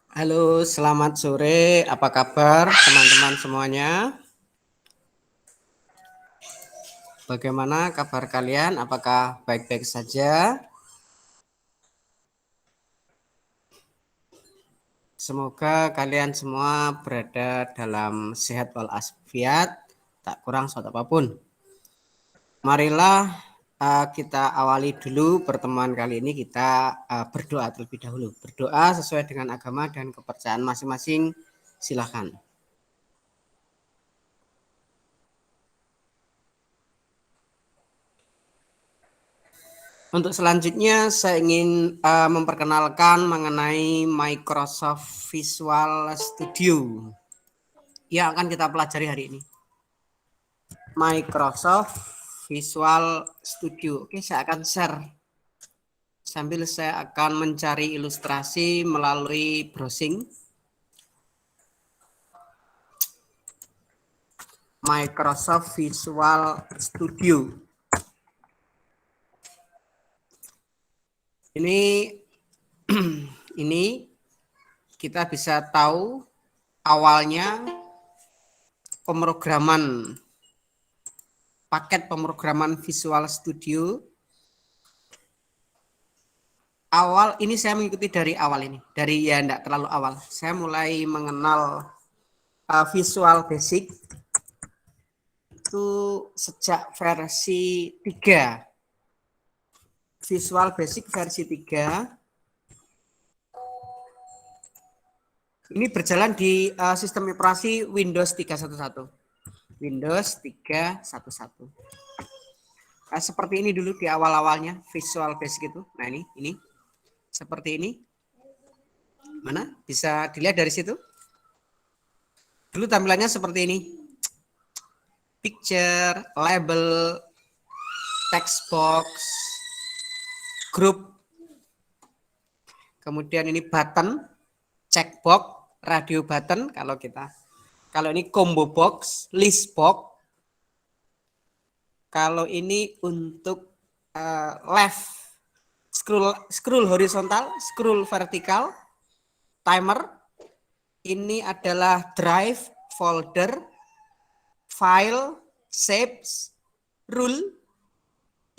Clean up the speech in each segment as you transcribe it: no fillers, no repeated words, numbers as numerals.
Halo, selamat sore. Apa kabar teman-teman semuanya? Bagaimana kabar kalian? Apakah baik-baik saja? Semoga kalian semua berada dalam sehat walafiat, tak kurang suatu apapun. Marilah kita awali dulu pertemuan kali ini. Kita berdoa terlebih dahulu. Berdoa sesuai dengan agama dan kepercayaan masing-masing. Silakan. Untuk selanjutnya saya ingin memperkenalkan mengenai Microsoft Visual Studio yang akan kita pelajari hari ini. Microsoft Visual Studio. Oke, saya akan share sambil saya akan mencari ilustrasi melalui browsing. Microsoft Visual Studio. Ini kita bisa tahu awalnya paket pemrograman Visual Studio. Awal ini saya mengikuti dari awal ini, dari ya enggak terlalu awal. Saya mulai mengenal Visual Basic itu sejak versi 3. Visual Basic versi 3 ini berjalan di sistem operasi Windows 3.1.1. Windows 3.1.1. Seperti ini dulu di awal-awalnya Visual Basic itu. Nah, ini seperti ini. Mana? Bisa dilihat dari situ. Dulu tampilannya seperti ini. Picture, label, text box, group. Kemudian ini button, checkbox, radio button kalau ini combo box, list box. Kalau ini untuk left, scroll horizontal, scroll vertikal, timer. Ini adalah drive, folder, file, shapes, rule,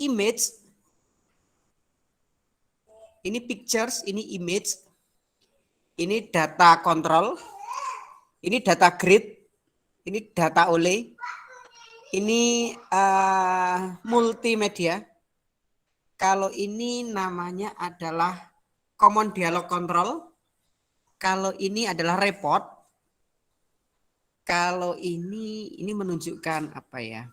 image. Ini pictures, ini image. Ini data control. Ini data grid. Ini data oleh. Ini multimedia. Kalau ini namanya adalah common dialog control. Kalau ini adalah report. Kalau ini menunjukkan apa ya?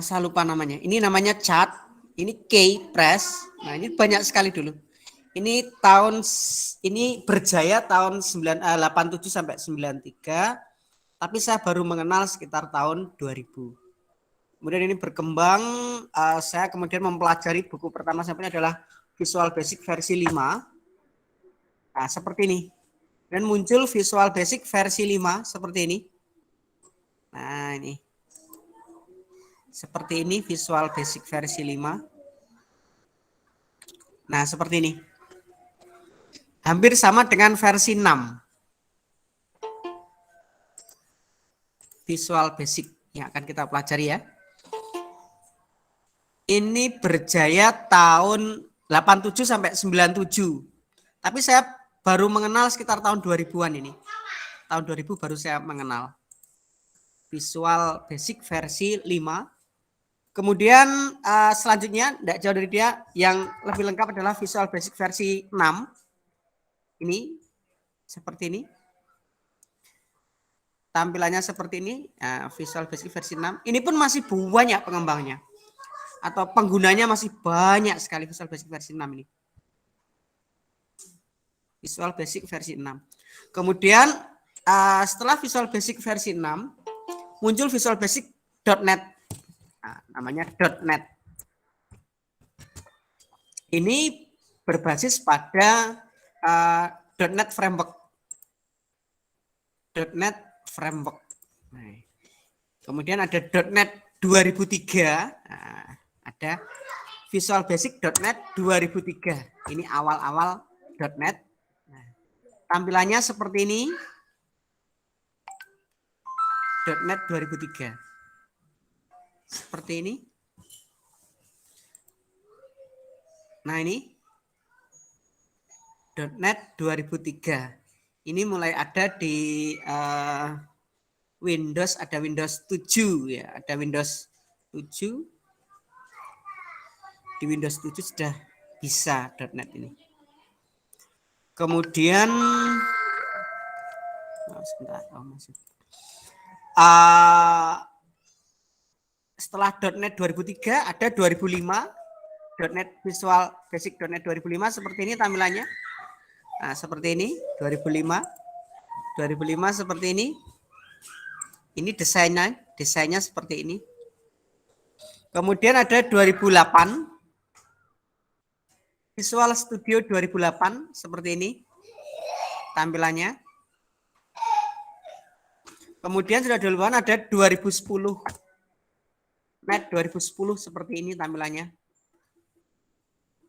Saya lupa namanya. Ini namanya chat, ini key press. Nah, ini banyak sekali dulu. Ini berjaya tahun 87 sampai 93, tapi saya baru mengenal sekitar tahun 2000. Kemudian ini berkembang, saya kemudian mempelajari buku pertama saya adalah Visual Basic versi 5. Nah, seperti ini. Dan muncul Visual Basic versi 5 seperti ini. Nah, ini. Seperti ini Visual Basic versi 5. Nah, seperti ini. Hampir sama dengan versi 6. Visual Basic yang akan kita pelajari ya. Ini berjaya tahun 87 sampai 97. Tapi saya baru mengenal sekitar tahun 2000-an ini. Tahun 2000 baru saya mengenal. Visual Basic versi 5. Kemudian selanjutnya, tidak jauh dari dia, yang lebih lengkap adalah Visual Basic versi 6. Ini, seperti ini. Tampilannya seperti ini, Visual Basic versi 6. Ini pun masih banyak pengembangnya. Atau penggunanya masih banyak sekali Visual Basic versi 6 ini. Visual Basic versi 6. Kemudian setelah Visual Basic versi 6, muncul Visual Basic.NET. Nah, namanya .NET. Ini berbasis pada .NET Framework. .NET Framework. Nah, kemudian ada .NET 2003. Nah, ada Visual Basic.NET 2003. Ini awal-awal .NET. Nah, tampilannya seperti ini. .NET 2003. Seperti ini. Nah, ini .NET 2003. Ini mulai ada di Windows, ada Windows 7 ya, ada Windows 7. Di Windows 7 sudah bisa .NET ini. Kemudian setelah .NET 2003 ada 2005 .NET Visual Basic .NET 2005 seperti ini tampilannya. Nah, seperti ini 2005 seperti ini. Ini desainnya seperti ini. Kemudian ada 2008 Visual Studio 2008 seperti ini tampilannya. Kemudian sudah duluan ada 2010 .NET 2010 seperti ini tampilannya.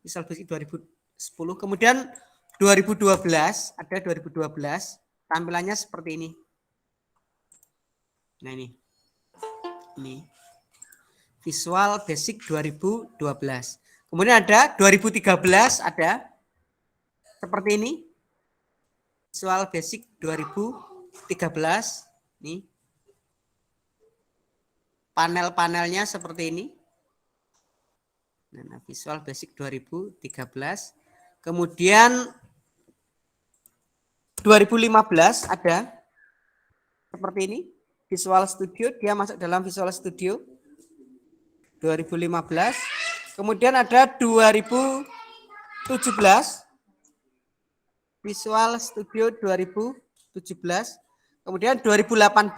Visual Basic 2010. Kemudian 2012 ada 2012 tampilannya seperti ini. Nah, ini Visual Basic 2012. Kemudian ada 2013 ada seperti ini. Visual Basic 2013 nih. Panel-panelnya seperti ini. Nah, Visual Basic 2013. Kemudian 2015 ada seperti ini. Visual Studio, dia masuk dalam Visual Studio 2015. Kemudian ada 2017 Visual Studio 2017. Kemudian 2018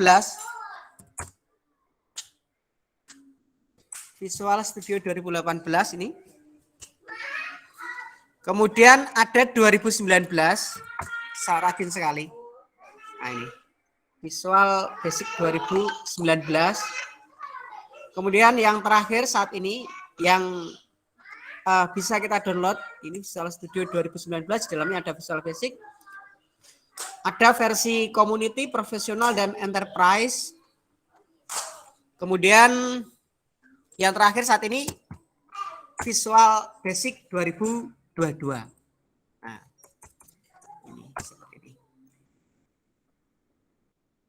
Visual Studio 2018 ini. Kemudian ada 2019, saya rajin sekali. Nah, ini Visual Basic 2019. Kemudian yang terakhir saat ini yang bisa kita download ini Visual Studio 2019, di dalamnya ada Visual Basic, ada versi Community, Profesional, dan Enterprise. Kemudian yang terakhir saat ini Visual Basic 2022. Nah, ini seperti ini.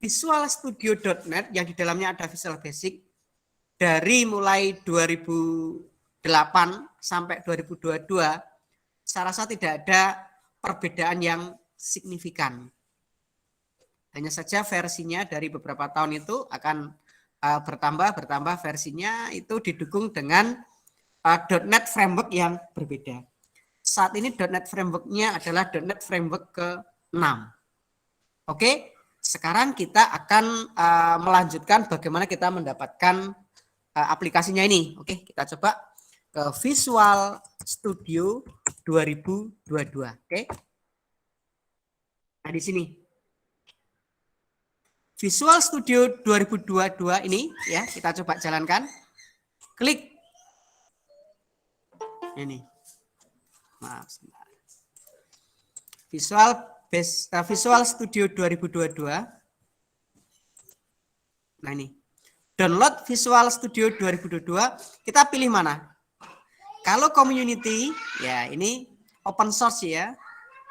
Visual Studio.NET yang di dalamnya ada Visual Basic dari mulai 2008 sampai 2022, saya rasa tidak ada perbedaan yang signifikan. Hanya saja versinya dari beberapa tahun itu akan bertambah versinya itu didukung dengan .NET Framework yang berbeda. Saat ini .NET Framework-nya adalah .NET Framework ke-6. Oke, sekarang kita akan melanjutkan bagaimana kita mendapatkan aplikasinya ini. Oke, kita coba ke Visual Studio 2022. Oke. Nah, di sini Visual Studio 2022 ini ya, kita coba jalankan. Klik. Ini. Maaf. Visual Studio 2022. Nah, ini. Download Visual Studio 2022, kita pilih mana? Kalau community, ya ini open source ya,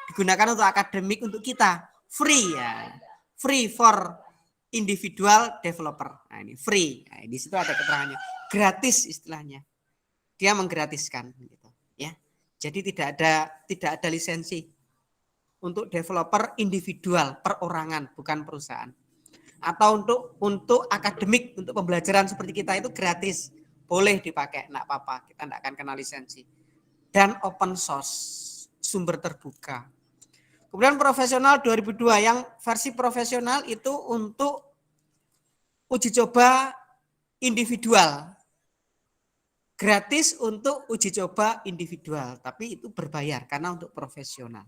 digunakan untuk akademik, untuk kita, free ya, free for individual developer. Nah, ini free, nah, di situ ada keterangannya, gratis istilahnya, dia menggratiskan, gitu ya. Jadi tidak ada lisensi untuk developer individual, perorangan, bukan perusahaan. Atau untuk akademik, untuk pembelajaran seperti kita itu gratis, boleh dipakai, enggak apa-apa, kita enggak akan kena lisensi. Dan open source, sumber terbuka. Kemudian profesional 2002, yang versi profesional itu untuk uji coba individual. Gratis untuk uji coba individual, tapi itu berbayar karena untuk profesional.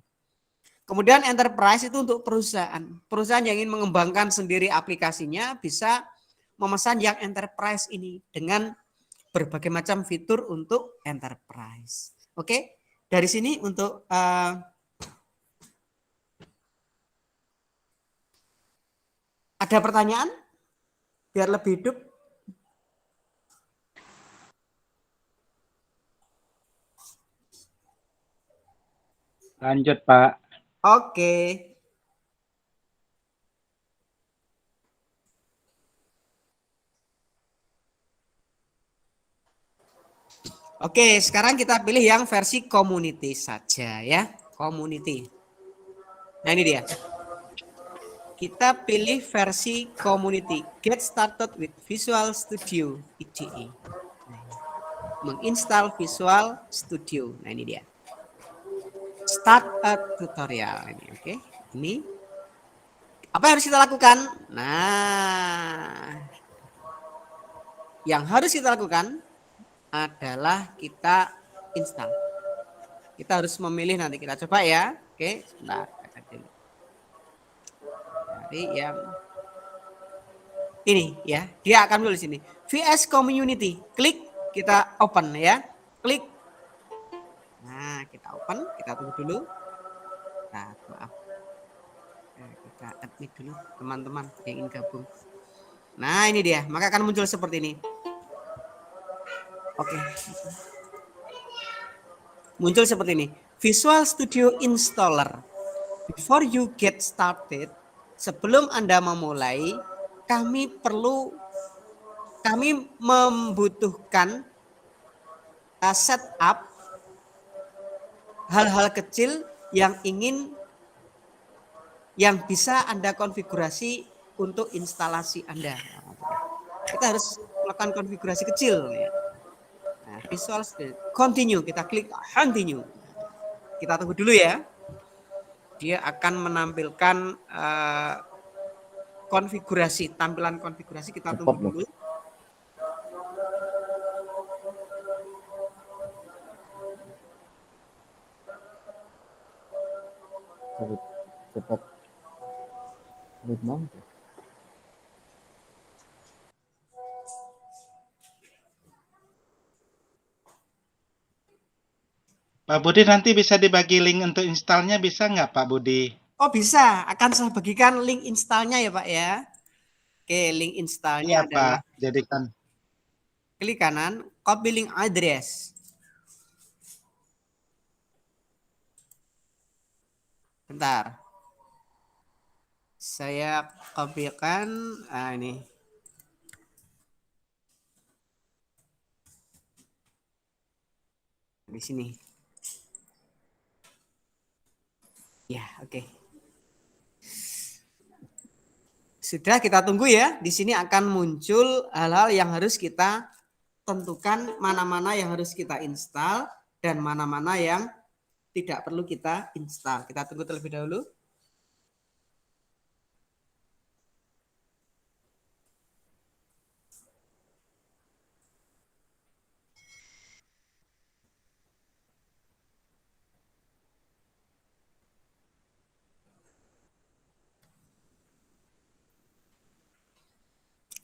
Kemudian enterprise itu untuk perusahaan. Perusahaan yang ingin mengembangkan sendiri aplikasinya bisa memesan yang enterprise ini dengan berbagai macam fitur untuk enterprise. Oke, dari sini untuk ada pertanyaan biar lebih hidup. Lanjut, Pak. Oke. Oke, sekarang kita pilih yang versi community saja ya. Community. Nah ini dia. Kita pilih versi community. Get started with Visual Studio IDE. Menginstal Visual Studio. Nah ini dia. Start a tutorial. Ini oke. Ini apa yang harus kita lakukan? Nah, yang harus kita lakukan adalah kita install. Kita harus memilih, nanti kita coba ya. Oke, sebentar. Jadi yang ini ya, dia akan tulis ini. VS Community. Klik, kita open ya. Klik. Nah, kita open, kita tunggu dulu. Nah, maaf. Kita admit dulu teman-teman yang ingin gabung. Nah, ini dia. Maka akan muncul seperti ini. Oke. Muncul seperti ini. Visual Studio Installer. Before you get started, sebelum Anda memulai, kami membutuhkan setup hal-hal kecil yang bisa Anda konfigurasi untuk instalasi Anda. Kita harus melakukan konfigurasi kecil ya. Nah, Visual Studio continue, kita klik continue. Kita tunggu dulu ya. Dia akan menampilkan konfigurasi, tampilan konfigurasi, kita tunggu dulu. Cepat. Pak Budi nanti bisa dibagi link untuk installnya, bisa nggak Pak Budi? Oh bisa, akan saya bagikan link installnya ya Pak ya. Oke, link installnya Iya adalah Pak, jadikan. klik kanan, copy link address. Bentar. Saya kopikan ini. Di sini. Ya, oke. Sudah, kita tunggu ya. Di sini akan muncul hal-hal yang harus kita tentukan, mana-mana yang harus kita install dan mana-mana yang tidak perlu kita install. Kita tunggu terlebih dahulu.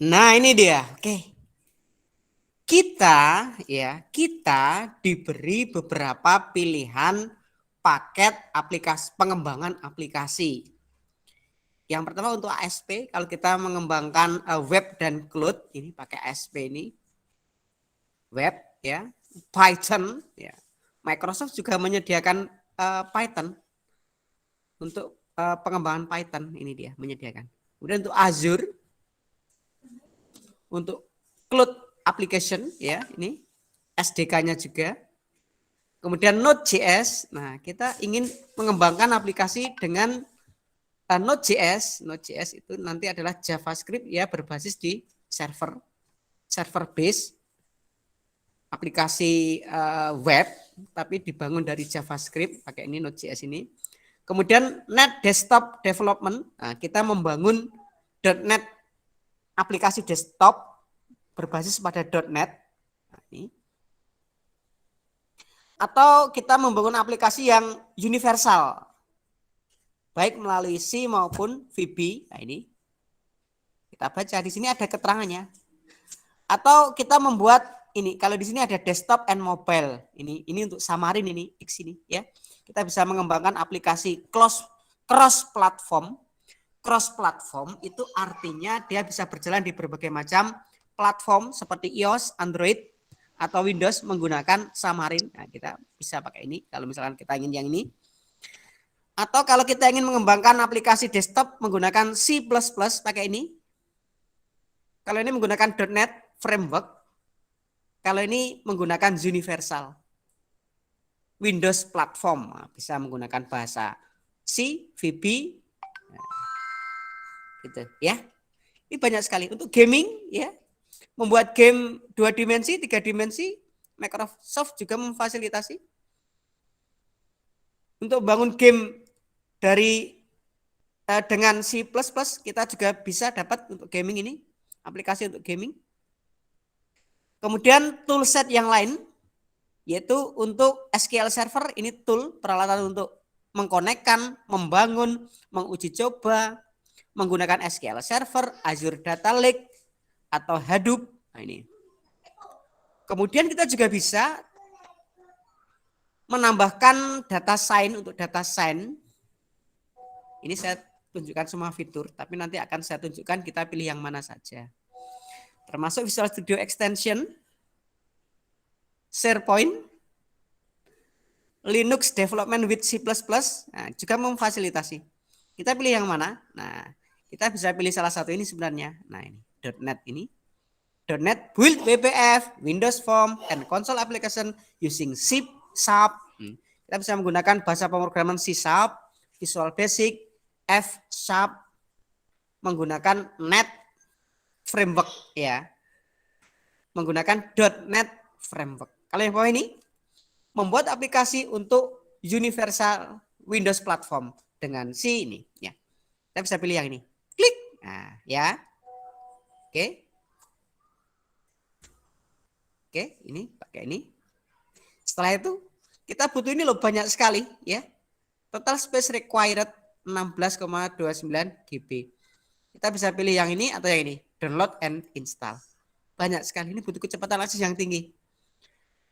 Nah, ini dia. Oke. Kita diberi beberapa pilihan paket aplikasi, pengembangan aplikasi. Yang pertama untuk ASP, kalau kita mengembangkan web dan cloud, ini pakai ASP ini. Web ya, Python ya. Microsoft juga menyediakan Python untuk pengembangan Python, ini dia menyediakan. Kemudian untuk Azure, untuk cloud application ya, ini SDK-nya juga. Kemudian Node.js. Nah, kita ingin mengembangkan aplikasi dengan Node.js. Node.js itu nanti adalah JavaScript ya, berbasis di server base aplikasi web, tapi dibangun dari JavaScript pakai ini Node.js ini. Kemudian Net Desktop Development. Nah, kita membangun .NET aplikasi desktop berbasis pada .NET. Nah, ini. Atau kita membangun aplikasi yang universal, baik melalui C maupun VB. Nah, ini kita baca di sini ada keterangannya. Atau kita membuat ini kalau di sini ada desktop and mobile. Ini untuk Xamarin ini X ini ya. Kita bisa mengembangkan aplikasi cross platform. Cross platform itu artinya dia bisa berjalan di berbagai macam platform seperti iOS, Android atau Windows menggunakan Xamarin. Nah, kita bisa pakai ini kalau misalkan kita ingin yang ini. Atau kalau kita ingin mengembangkan aplikasi desktop menggunakan C++ pakai ini. Kalau ini menggunakan .NET Framework. Kalau ini menggunakan Universal. Windows Platform bisa menggunakan bahasa C, VB, gitu ya. Ini banyak sekali untuk gaming ya. Membuat game 2 dimensi, 3 dimensi, Microsoft juga memfasilitasi. Untuk bangun game dari dengan C++ kita juga bisa dapat untuk gaming ini, aplikasi untuk gaming. Kemudian toolset yang lain yaitu untuk SQL Server, ini tool peralatan untuk mengkonekkan, membangun, menguji coba menggunakan SQL Server, Azure Data Lake atau Hadoop. Nah, ini. Kemudian kita juga bisa menambahkan data science untuk data science. Ini saya tunjukkan semua fitur, tapi nanti akan saya tunjukkan kita pilih yang mana saja. Termasuk Visual Studio Extension, SharePoint, Linux Development with C++, nah, juga memfasilitasi. Kita pilih yang mana? Nah, kita bisa pilih salah satu ini sebenarnya. Nah, ini .NET ini. .NET Build WPF, Windows Form, and Console Application using C#. Kita bisa menggunakan bahasa pemrograman C#, Visual Basic, F#, menggunakan .NET Framework ya. Menggunakan .NET Framework. Kalau yang bawah ini membuat aplikasi untuk Universal Windows Platform dengan C ini ya. Kita bisa pilih yang ini. Klik. Nah, ya. Oke. Oke, ini pakai ini. Setelah itu kita butuh ini loh banyak sekali ya. Total space required 16,29 GB. Kita bisa pilih yang ini atau yang ini. Download and install. Banyak sekali, ini butuh kecepatan akses yang tinggi.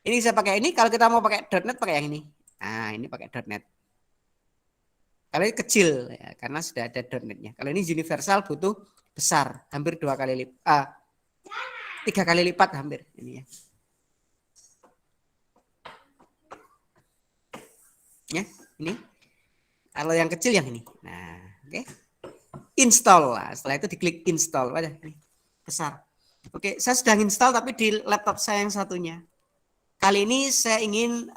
Ini bisa pakai ini, kalau kita mau pakai .NET pakai yang ini. Nah, ini pakai .NET. Kalau ini kecil ya, karena sudah ada .NET-nya. Kalau ini universal butuh besar, hampir 3 kali lipat hampir ini ya. Ya, ini. Kalau yang kecil yang ini. Nah, oke. Install lah. Setelah itu diklik install. Wadah, ini besar. Oke, saya sedang install tapi di laptop saya yang satunya. Kali ini saya ingin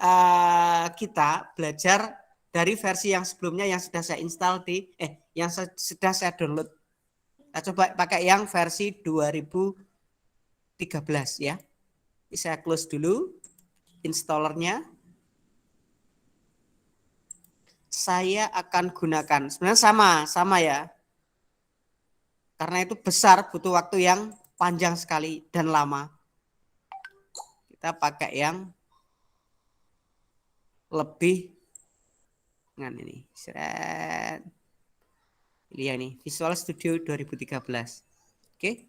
kita belajar dari versi yang sebelumnya yang sudah saya install yang sudah saya download. Kita coba pakai yang versi 2013 ya. Ini saya close dulu installernya. Saya akan gunakan sebenarnya sama ya. Karena itu besar, butuh waktu yang panjang sekali dan lama. Kita pakai yang lebih dengan ini. Pilih yang ini, Visual Studio 2013. Oke.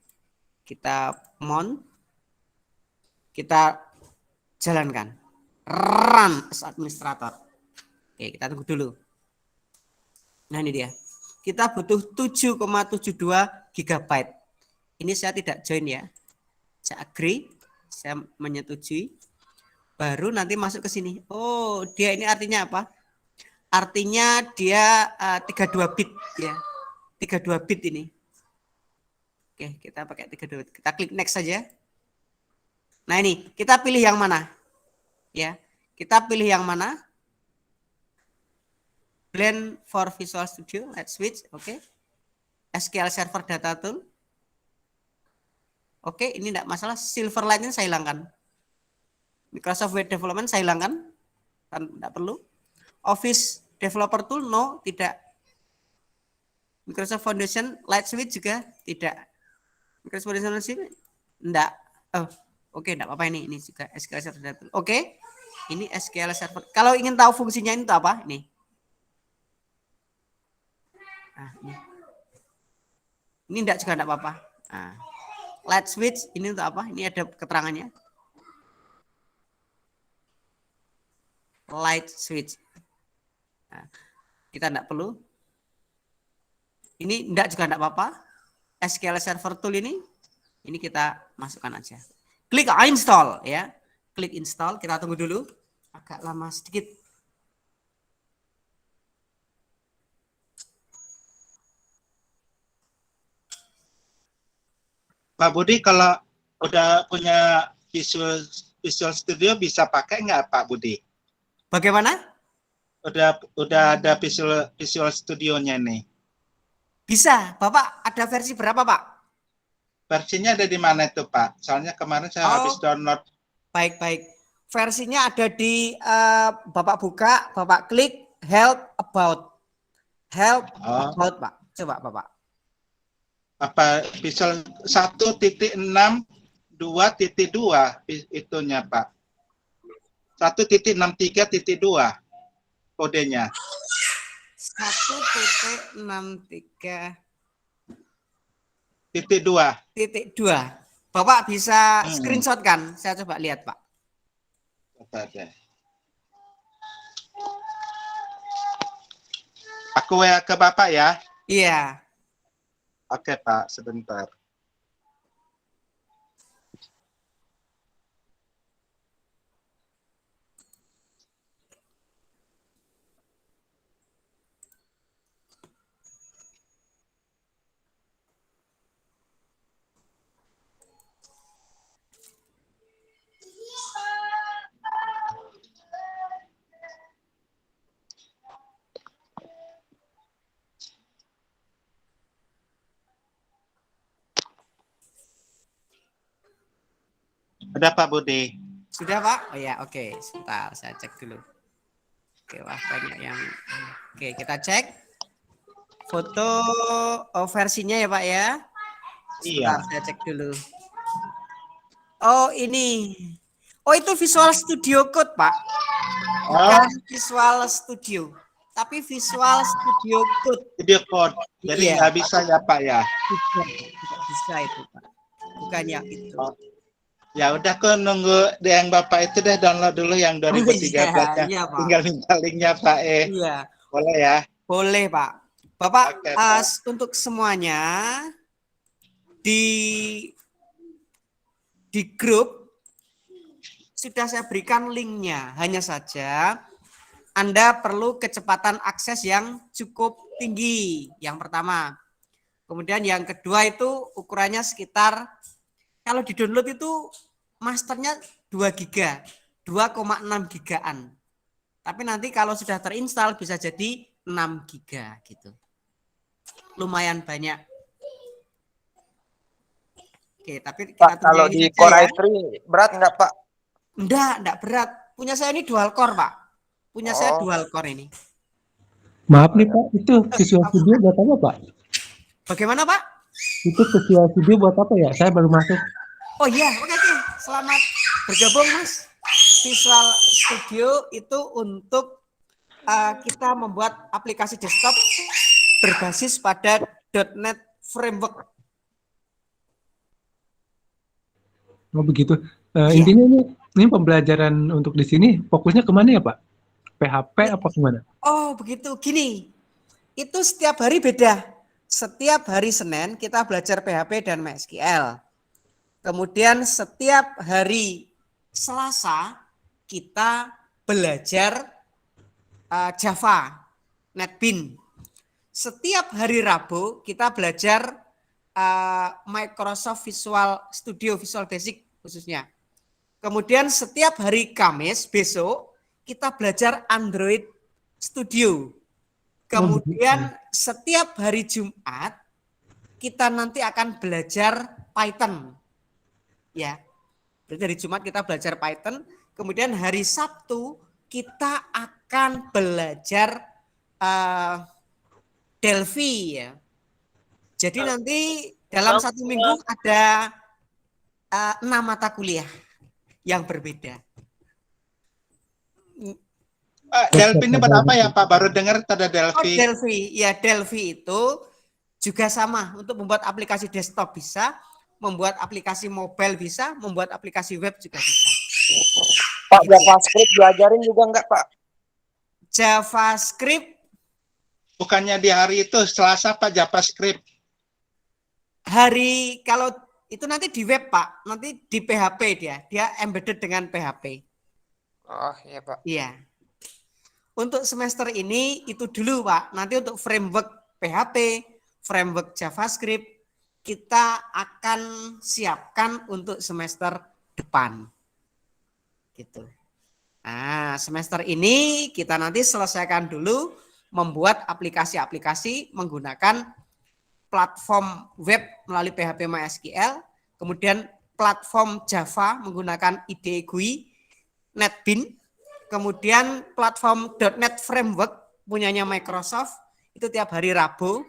Kita mount. Kita jalankan. Run as administrator. Oke, kita tunggu dulu. Nah, ini dia. Kita butuh 7,72 GB. Ini saya tidak join ya. Saya agree, saya menyetujui. Baru nanti masuk ke sini. Oh, dia ini artinya apa? Artinya dia 32 bit ya. 32 bit ini. Oke, kita pakai 32 bit. Kita klik next saja. Nah, ini kita pilih yang mana? Ya. Kita pilih yang mana? Blend for Visual Studio, let's switch, oke. SQL Server Data Tool. Oke, ini tidak masalah. Silverlight ini saya hilangkan. Microsoft Web Development saya hilangkan. Tidak perlu. Office Developer Tool, no, tidak. Microsoft Foundation, Light Switch juga tidak. Microsoft Foundation, tidak. Oh, oke, tidak apa-apa ini juga SQL Server Data Tool. Oke, ini SQL Server. Kalau ingin tahu fungsinya ini itu apa? Ini. Nah, ini enggak juga enggak apa-apa. Nah, light switch ini untuk apa? Ini ada keterangannya. light switch. Nah, kita enggak perlu. Ini enggak juga enggak apa-apa. SQL Server Tool ini kita masukkan aja. Klik install ya. Klik install, kita tunggu dulu. Agak lama sedikit. Pak Budi, kalau udah punya Visual Studio bisa pakai nggak Pak Budi? Bagaimana? Udah ada Visual Studio-nya nih. Bisa. Bapak ada versi berapa, Pak? Versinya ada di mana itu, Pak? Soalnya kemarin saya habis download. Baik. Versinya ada di Bapak buka, Bapak klik help about. Help about, Pak. Coba, Bapak. Apa Visual 1.6 2.2 itunya, Pak. 1.63.2 kodenya. 1.63.2. Bapak bisa screenshot kan? Saya coba lihat, Pak. Coba deh. Aku WA ke Bapak ya. Iya. Oke, Pak, sebentar. Ada Pak Budi. Sudah, Pak? Oh ya, oke. Sebentar, saya cek dulu. Oke, wah banyak yang. Oke, kita cek foto versinya ya, Pak ya. Sebentar, saya cek dulu. Oh, ini. Oh, itu Visual Studio Code, Pak. Bukan Visual Studio, tapi Visual Studio Code. Video code. Jadi nggak bisa ya, Pak ya? Tidak bisa itu, Pak. Bukan yang itu. Ya udah, aku nunggu yang Bapak itu deh, download dulu yang 2013 iya, Pak. Tinggal minta linknya, Pak. Iya. Boleh ya? Boleh, Pak. Bapak, Oke, Pak. untuk semuanya di grup sudah saya berikan linknya. Hanya saja Anda perlu kecepatan akses yang cukup tinggi. Yang pertama. Kemudian yang kedua itu ukurannya sekitar, kalau di download itu masternya 2 giga, 2,6 gigaan. Tapi nanti kalau sudah terinstall bisa jadi 6 giga gitu. Lumayan banyak. Oke, tapi kita Pak, kalau di Core i3 berat nggak, Pak? Enggak berat. Punya saya ini dual core, Pak. Punya saya dual core ini. Maaf nih, Pak, itu Visual Studio buat apa, Pak? Bagaimana, Pak? Itu Visual Studio buat apa ya? Saya baru masuk. Oh iya, oke. Selamat bergabung, Mas. Visual Studio itu untuk kita membuat aplikasi desktop berbasis pada .NET Framework. Oh begitu. Intinya ini pembelajaran untuk di sini fokusnya kemana ya, Pak? PHP apa kemana? Oh begitu, gini. Itu setiap hari beda. Setiap hari Senin kita belajar PHP dan MySQL. Kemudian setiap hari Selasa kita belajar Java, NetBeans. Setiap hari Rabu kita belajar Microsoft Visual Studio, Visual Basic khususnya. Kemudian setiap hari Kamis besok kita belajar Android Studio. Kemudian setiap hari Jumat kita nanti akan belajar Python. Ya. Berarti hari Jumat kita belajar Python, kemudian hari Sabtu kita akan belajar Delphi ya. Jadi nanti dalam satu minggu ada 6 mata kuliah yang berbeda. Delphi ini buat apa ya, Pak? Baru dengar ada Delphi. Oh, Delphi. Ya, Delphi itu juga sama untuk membuat aplikasi desktop bisa, membuat aplikasi mobile bisa, membuat aplikasi web juga bisa. Pak, JavaScript diajarin juga enggak, Pak? JavaScript Bukannya di hari itu Selasa Pak JavaScript. hari kalau itu nanti di web Pak, nanti di PHP dia embedded dengan PHP. Oh iya Pak. Iya. Untuk semester ini itu dulu Pak. Nanti untuk framework PHP, framework JavaScript kita akan siapkan untuk semester depan. Gitu. Nah, semester ini kita nanti selesaikan dulu membuat aplikasi-aplikasi menggunakan platform web melalui PHP MySQL, kemudian platform Java menggunakan IDE GUI, NetBeans, kemudian platform .NET Framework punyanya Microsoft, itu tiap hari Rabu.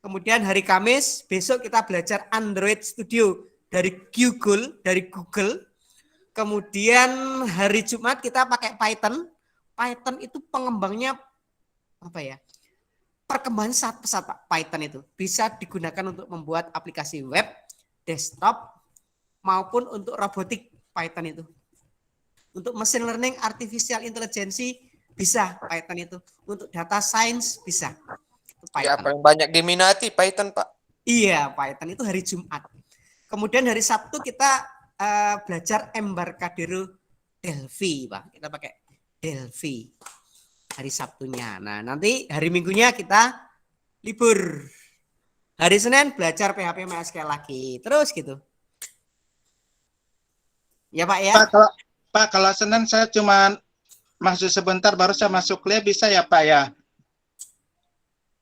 Kemudian hari Kamis, besok kita belajar Android Studio dari Google. Kemudian hari Jumat kita pakai Python. Python itu pengembangnya apa ya? Perkembangan sangat pesat Pak. Python itu bisa digunakan untuk membuat aplikasi web, desktop, maupun untuk robotik Python itu. Untuk machine learning, artificial intelligence bisa Python itu. Untuk data science bisa. Itu Ya, Python. paling banyak diminati Python Pak. Iya, Python itu hari Jumat. Kemudian hari Sabtu kita belajar Embarcadero Delphi, Pak. Kita pakai Delphi hari Sabtunya. Nah, nanti hari Minggunya kita libur. Hari Senin belajar PHP MySQL lagi. Terus gitu. Ya, Pak ya. Pak, kalau Senin saya cuma masuk sebentar baru saya masuk kuliah bisa ya Pak ya?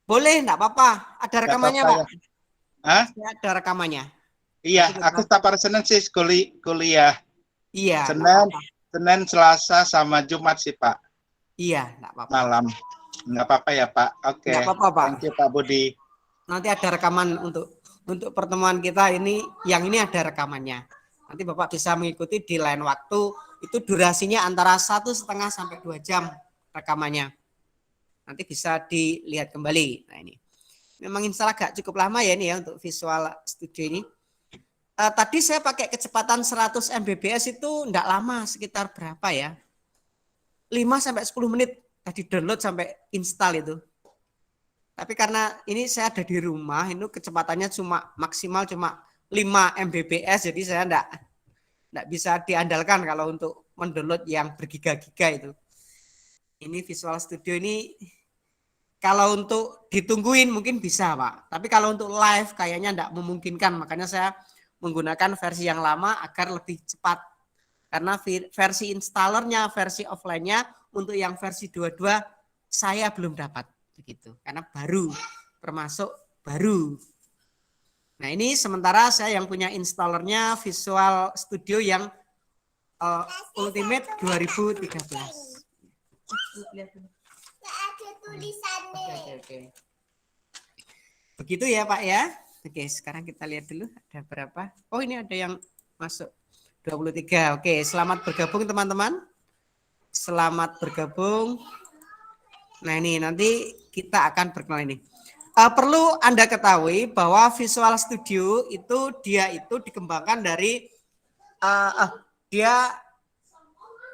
Boleh, enggak apa-apa. Ada rekamannya, apa-apa, Pak. Hah? Ada rekamannya. Iya, aku setiap hari Senin sih kuliah. Iya. Senin, Selasa sama Jumat sih Pak. Iya, enggak apa-apa. Malam. Nggak apa-apa ya Pak. Oke. Nggak apa-apa, Pak. Thank you Pak Budi. Nanti ada rekaman untuk pertemuan kita ini, yang ini ada rekamannya. Nanti Bapak bisa mengikuti di lain waktu. Itu durasinya antara 1,5 sampai 2 jam rekamannya. Nanti bisa dilihat kembali. Nah ini. Memang insya Allah agak cukup lama ya ini ya untuk Visual Studio ini. Tadi saya pakai kecepatan 100 Mbps itu enggak lama, sekitar berapa ya? 5 sampai 10 menit tadi download sampai install itu. Tapi karena ini saya ada di rumah, ini kecepatannya maksimal cuma 5 Mbps, jadi saya enggak bisa diandalkan kalau untuk mendownload yang bergiga-giga itu. Ini Visual Studio ini kalau untuk ditungguin mungkin bisa Pak, tapi kalau untuk live kayaknya enggak memungkinkan, makanya saya menggunakan versi yang lama agar lebih cepat. Karena versi installernya, versi offline-nya untuk yang versi 22 saya belum dapat begitu. Karena baru, termasuk baru. Nah ini sementara saya yang punya installernya Visual Studio yang Ultimate 2013. Ada tulisannya. Oke. Begitu ya Pak ya. Oke, sekarang kita lihat dulu ada berapa. Oh ini ada yang masuk 23. Oke, selamat bergabung teman-teman. Selamat bergabung. Nah ini nanti kita akan berkenalan ini. Perlu Anda ketahui bahwa Visual Studio dia dikembangkan dari dia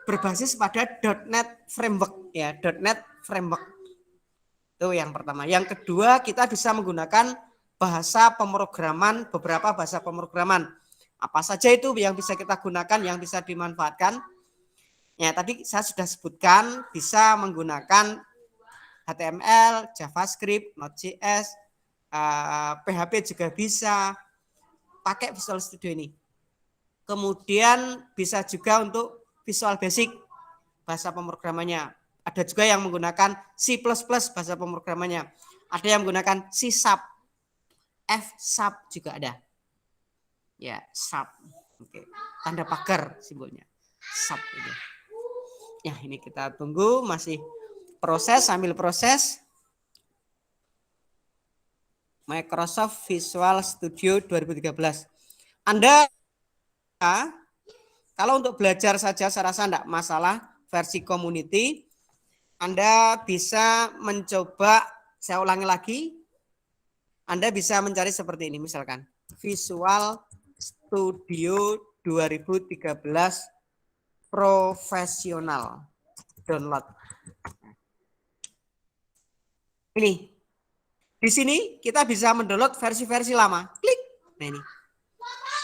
berbasis pada .NET Framework ya, .NET Framework. Itu yang pertama. Yang kedua, kita bisa menggunakan beberapa bahasa pemrograman. Apa saja itu yang bisa kita gunakan, yang bisa dimanfaatkan? Ya, tadi saya sudah sebutkan bisa menggunakan HTML, JavaScript, Node.js, PHP juga bisa pakai Visual Studio ini. Kemudian bisa juga untuk Visual Basic bahasa pemrogramannya. Ada juga yang menggunakan C++ bahasa pemrogramannya. Ada yang menggunakan C#, F# juga ada. Ya, sub. Oke. Tanda pagar simbolnya. Sub itu. Ya, ini kita tunggu masih sambil proses. Microsoft Visual Studio 2013. Anda kalau untuk belajar saja saya rasa enggak masalah versi community. Anda bisa mencoba, saya ulangi lagi. Anda bisa mencari seperti ini misalkan. Visual Studio 2013 Profesional. Download. Ini. Di sini kita bisa mendownload versi-versi lama. Klik. Nah ini.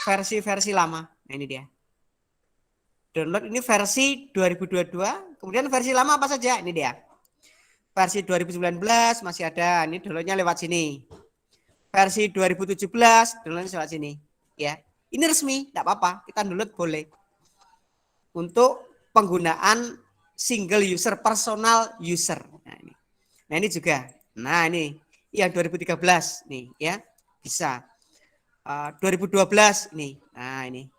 Versi-versi lama. Nah ini dia. Download ini versi 2022. Kemudian versi lama apa saja? Ini dia. Versi 2019 masih ada. Ini downloadnya lewat sini. Versi 2017 downloadnya lewat sini. Ya. Ini resmi. Tidak apa-apa. Kita download boleh. Untuk penggunaan single user, personal user. Nah ini juga. Nah ini yang 2013 nih ya bisa. 2012 nih. Nah ini.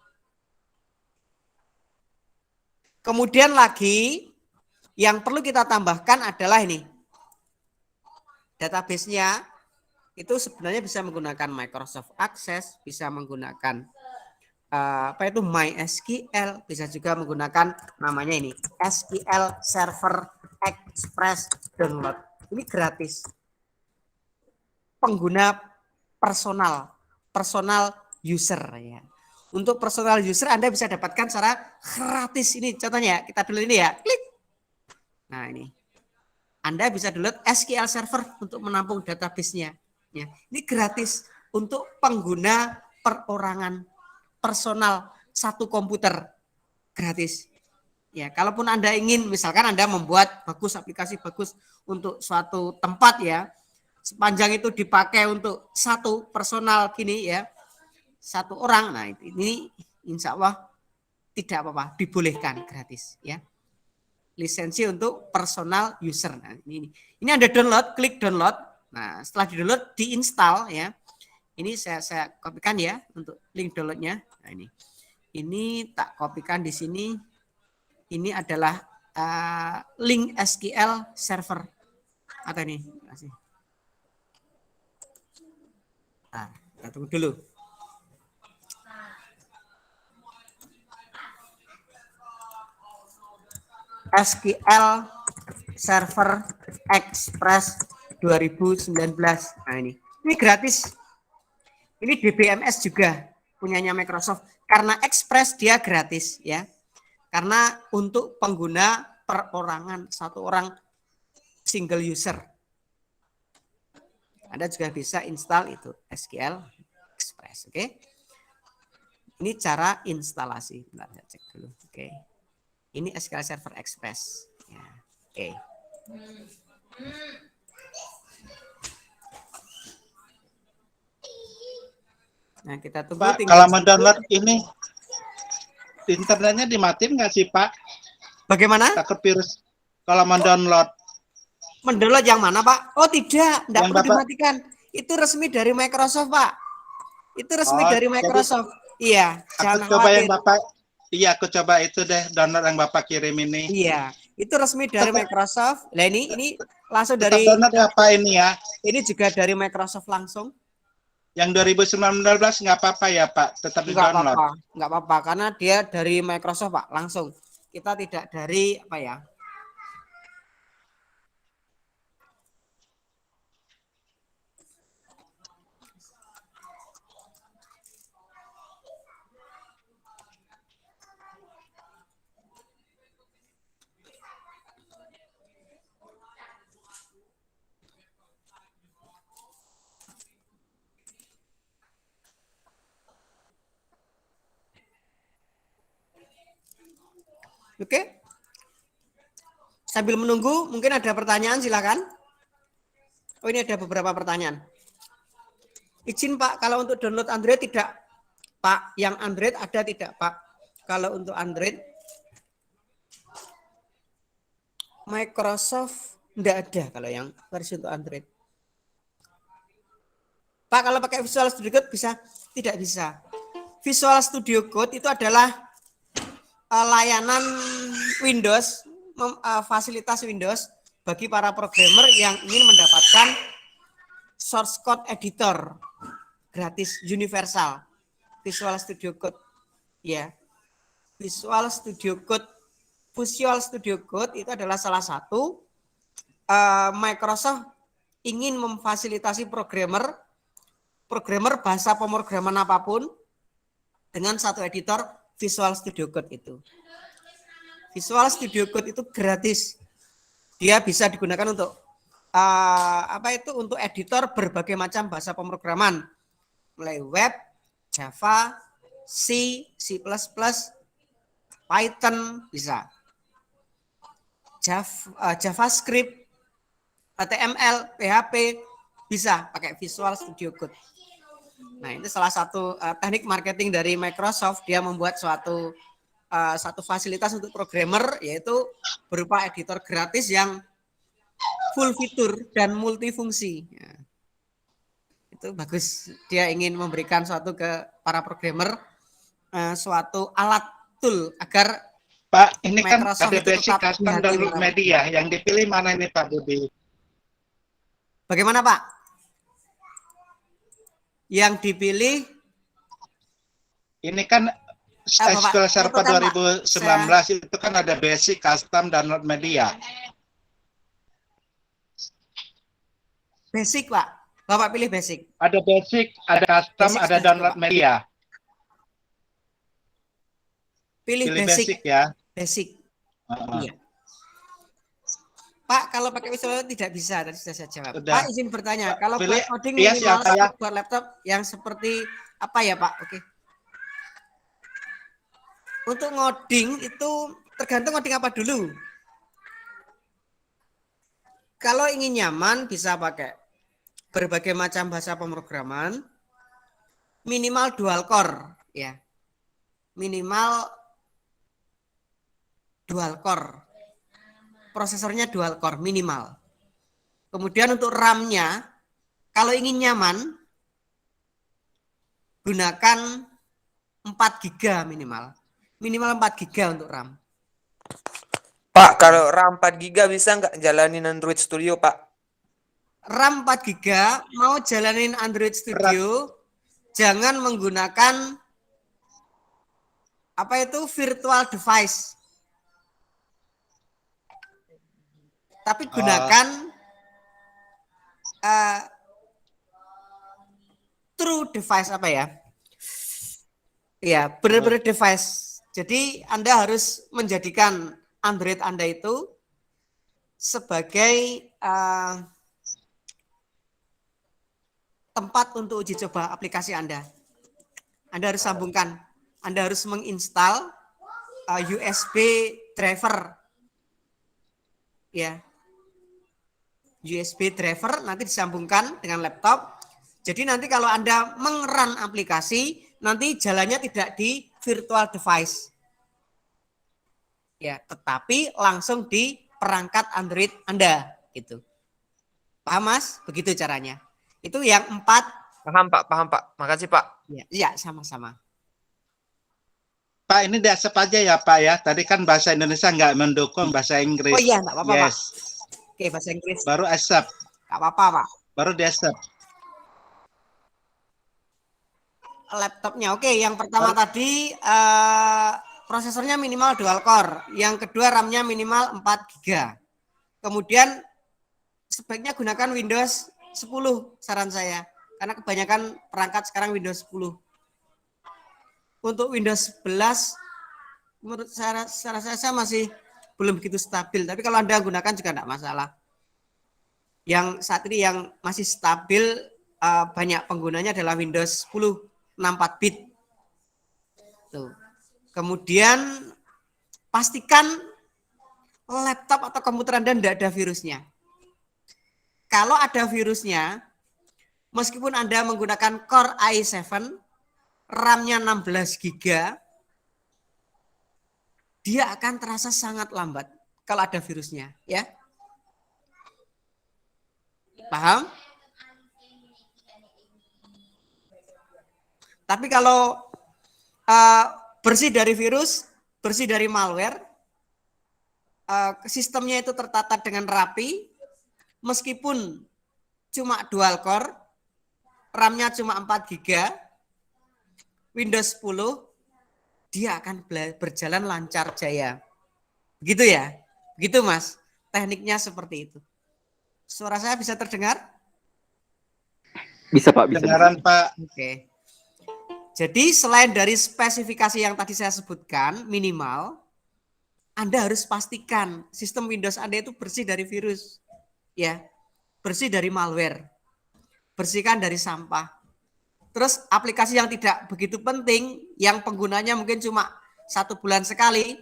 Kemudian lagi yang perlu kita tambahkan adalah ini. Database-nya itu sebenarnya bisa menggunakan Microsoft Access, bisa menggunakan apa itu MySQL, bisa juga menggunakan namanya ini SQL Server Express Download. Ini gratis. Pengguna personal user ya. Untuk personal user Anda bisa dapatkan secara gratis. Ini contohnya, kita dulu ini ya, klik. Nah ini, Anda bisa download SQL Server untuk menampung database-nya. Ya, ini gratis untuk pengguna perorangan personal satu komputer, gratis. Ya, kalaupun Anda ingin, misalkan Anda membuat bagus aplikasi bagus untuk suatu tempat ya, sepanjang itu dipakai untuk satu personal gini ya, satu orang. Nah ini insya Allah tidak apa-apa, dibolehkan gratis ya. Lisensi untuk personal user. Nah, ini Anda download, klik download. Nah setelah di download diinstal ya. Ini saya kopikan ya untuk link downloadnya. Nah ini tak kopikan di sini. Ini adalah link SQL server. Atau ini. Nah, kita tunggu dulu. SQL Server Express 2019. Nah ini gratis. Ini DBMS juga punyanya Microsoft. Karena Express dia gratis ya. Karena untuk pengguna perorangan, satu orang single user. Anda juga bisa install itu SQL Express, oke? Ini cara instalasi. Bentar, saya cek dulu, oke? Ini SQL Server Express, ya, oke? Nah kita tunggu. Pak, kalau mendownload ini internetnya dimatiin nggak sih Pak? Bagaimana? Takut virus. Kalau mendownload. Mendownload yang mana Pak? Oh tidak Yang perlu Bapak... dimatikan. Itu resmi dari Microsoft Pak. Itu resmi dari Microsoft. Jadi, iya. Aku coba yang Bapak. Iya, aku coba itu deh download yang Bapak kirim ini. Iya, itu resmi dari Microsoft. Nah ini langsung Tetap dari. download apa ini ya? Ini juga dari Microsoft langsung. Yang 2019 nggak apa-apa ya Pak, tetap di download. Nggak apa-apa karena dia dari Microsoft Pak langsung. Kita tidak dari apa ya? Oke. Sambil menunggu, mungkin ada pertanyaan, silakan. Oh, ini ada beberapa pertanyaan. Izin Pak, kalau untuk download Android tidak, Pak. Yang Android ada tidak, Pak? Kalau untuk Android, Microsoft tidak ada kalau yang versi untuk Android. Pak, kalau pakai Visual Studio Code bisa? Tidak bisa. Visual Studio Code itu adalah layanan Windows, fasilitas Windows bagi para programmer yang ingin mendapatkan source code editor gratis universal. Visual Studio Code ya. Visual Studio Code itu adalah salah satu Microsoft ingin memfasilitasi programmer bahasa pemrograman apapun dengan satu editor Visual Studio Code itu. Visual Studio Code itu gratis. Dia bisa digunakan untuk untuk editor berbagai macam bahasa pemrograman, mulai web, Java, C, C++, Python bisa, JavaScript, HTML, PHP bisa pakai Visual Studio Code. Nah, itu salah satu teknik marketing dari Microsoft. Dia membuat satu fasilitas untuk programmer, yaitu berupa editor gratis yang full fitur dan multifungsi. Ya. Itu bagus. Dia ingin memberikan suatu ke para programmer, suatu alat tool agar Pak, ini kan Microsoft ada itu basic tetap custom di hati download para media. Yang dipilih mana ini Pak Budi? Bagaimana Pak? Yang dipilih Ini kan Bapak, SQL Server Pak. 2019 itu kan ada basic custom download media. Basic Pak. Bapak pilih basic. Ada basic, ada custom, Basic ada sudah download cukup, Pak. media. Pilih Pilih basic. basic ya. Basic. Uh-uh. Iya. Pak, kalau pakai Visual tidak bisa, tadi sudah saya jawab. Sudah. Pak, izin bertanya, kalau Pilih, buat coding iya, minimal siapa ya? buat laptop yang seperti apa ya Pak? Oke. Untuk ngoding itu tergantung ngoding apa dulu. Kalau ingin nyaman bisa pakai berbagai macam bahasa pemrograman, minimal dual core ya. Minimal dual core. Prosesornya dual core minimal. Kemudian untuk RAM-nya, kalau ingin nyaman, gunakan 4 GB minimal. Minimal 4 GB untuk RAM. Pak, kalau RAM 4 GB bisa nggak jalanin Android Studio, Pak? RAM 4 GB mau jalanin Android Studio, jangan menggunakan virtual device. Tapi gunakan true device Ya, benar-benar device. Jadi Anda harus menjadikan Android Anda itu sebagai tempat untuk uji coba aplikasi Anda. Anda harus sambungkan. Anda harus menginstal USB driver. Ya. USB driver nanti disambungkan dengan laptop. Jadi nanti kalau Anda mengerun aplikasi, nanti jalannya tidak di virtual device. Ya, tetapi langsung di perangkat Android Anda gitu. Paham Mas? Begitu caranya. Itu yang 4. Paham Pak. Makasih Pak. Ya, sama-sama. Pak, ini dasar aja ya Pak ya. Tadi kan bahasa Indonesia nggak mendukung bahasa Inggris. Oh iya, enggak apa-apa, yes. Pak. Oke, bahasa Inggris. Baru accept. Enggak apa-apa, Pak. Baru di accept. Laptopnya. Oke, yang pertama tadi prosesornya minimal dual core. Yang kedua RAM-nya minimal 4 GB. Kemudian sebaiknya gunakan Windows 10 saran saya. Karena kebanyakan perangkat sekarang Windows 10. Untuk Windows 11 menurut saya masih belum begitu stabil. Tapi kalau Anda gunakan juga tidak masalah. Yang saat ini yang masih stabil banyak penggunanya adalah Windows 10 64 bit. Tuh. Kemudian pastikan laptop atau komputer Anda tidak ada virusnya. Kalau ada virusnya, meskipun Anda menggunakan Core i7, RAM-nya 16 GB, dia akan terasa sangat lambat kalau ada virusnya, ya. Paham? Tapi kalau bersih dari virus, bersih dari malware, sistemnya itu tertata dengan rapi, meskipun cuma dual core, RAM-nya cuma 4 GB, Windows 10, dia akan berjalan lancar jaya. Begitu ya? Begitu Mas. Tekniknya seperti itu. Suara saya bisa terdengar? Bisa Pak, bisa. Dengaran Pak. Oke. Jadi selain dari spesifikasi yang tadi saya sebutkan, minimal, Anda harus pastikan sistem Windows Anda itu bersih dari virus. Ya. bersih dari malware, bersihkan dari sampah. Terus aplikasi yang tidak begitu penting, yang penggunanya mungkin cuma 1 bulan sekali,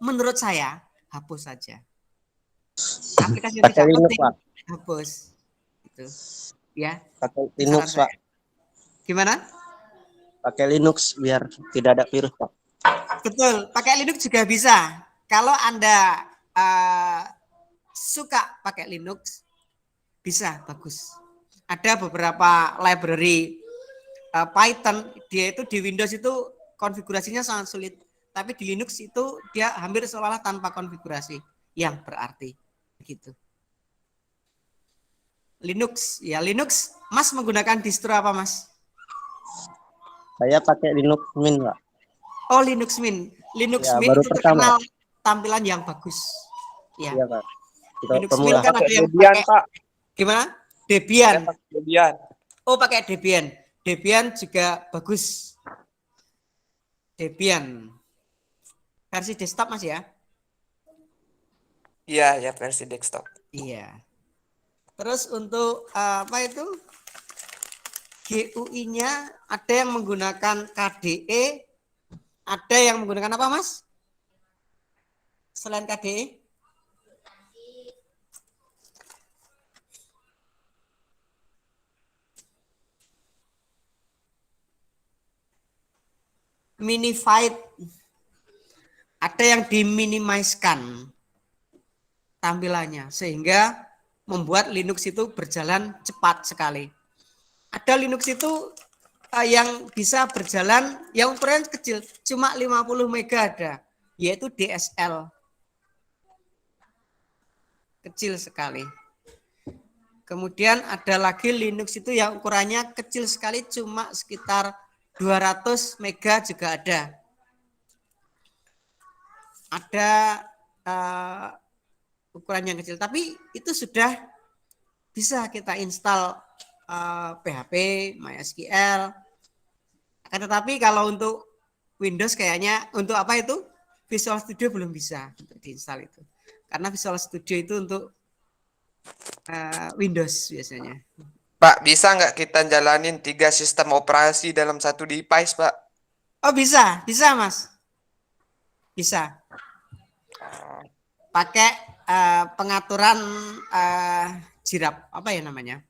menurut saya hapus saja. Aplikasi yang Pakai tidak Linux, penting, Pak. hapus. Itu. Ya, Pakai itu Linux, saran Pak. saya. Gimana? Pakai Linux biar tidak ada virus, Pak. Betul, pakai Linux juga bisa. Kalau Anda suka pakai Linux, bisa, bagus. Ada beberapa library Python, dia itu di Windows itu konfigurasinya sangat sulit. Tapi di Linux itu dia hampir seolah-olah tanpa konfigurasi yang berarti. Begitu. Linux, ya Linux, Mas menggunakan distro apa, Mas? Saya pakai Linux Mint, Pak. Oh, Linux Mint. Linux Ya, Mint baru itu pertama. terkenal tampilan yang bagus. Ya. Iya, Pak. Untuk Linux pemula. Mint kan ada Pakai yang Debian, pakai Pak. gimana? Saya Debian. pakai Debian. Oh, pakai Debian. Debian juga bagus. Debian. Versi desktop, Mas ya? Iya, ya versi desktop. Iya. Terus untuk apa itu? GUI-nya ada yang menggunakan KDE, ada yang menggunakan apa, Mas? Selain KDE? Minified. Ada yang diminimaliskan tampilannya sehingga membuat Linux itu berjalan cepat sekali. Ada Linux itu yang bisa berjalan yang ukurannya kecil, cuma 50 mega ada, yaitu DSL. Kecil sekali. Kemudian ada lagi Linux itu yang ukurannya kecil sekali, cuma sekitar 200 mega juga ada. Ada ukuran yang kecil, tapi itu sudah bisa kita install PHP, MySQL. Akan tetapi kalau untuk Windows kayaknya untuk apa itu Visual Studio belum bisa untuk diinstal itu, karena Visual Studio itu untuk Windows biasanya. Pak, bisa nggak kita jalanin 3 sistem operasi dalam satu device, Pak? Oh bisa, bisa Mas, bisa. Pakai pengaturan jirap apa ya namanya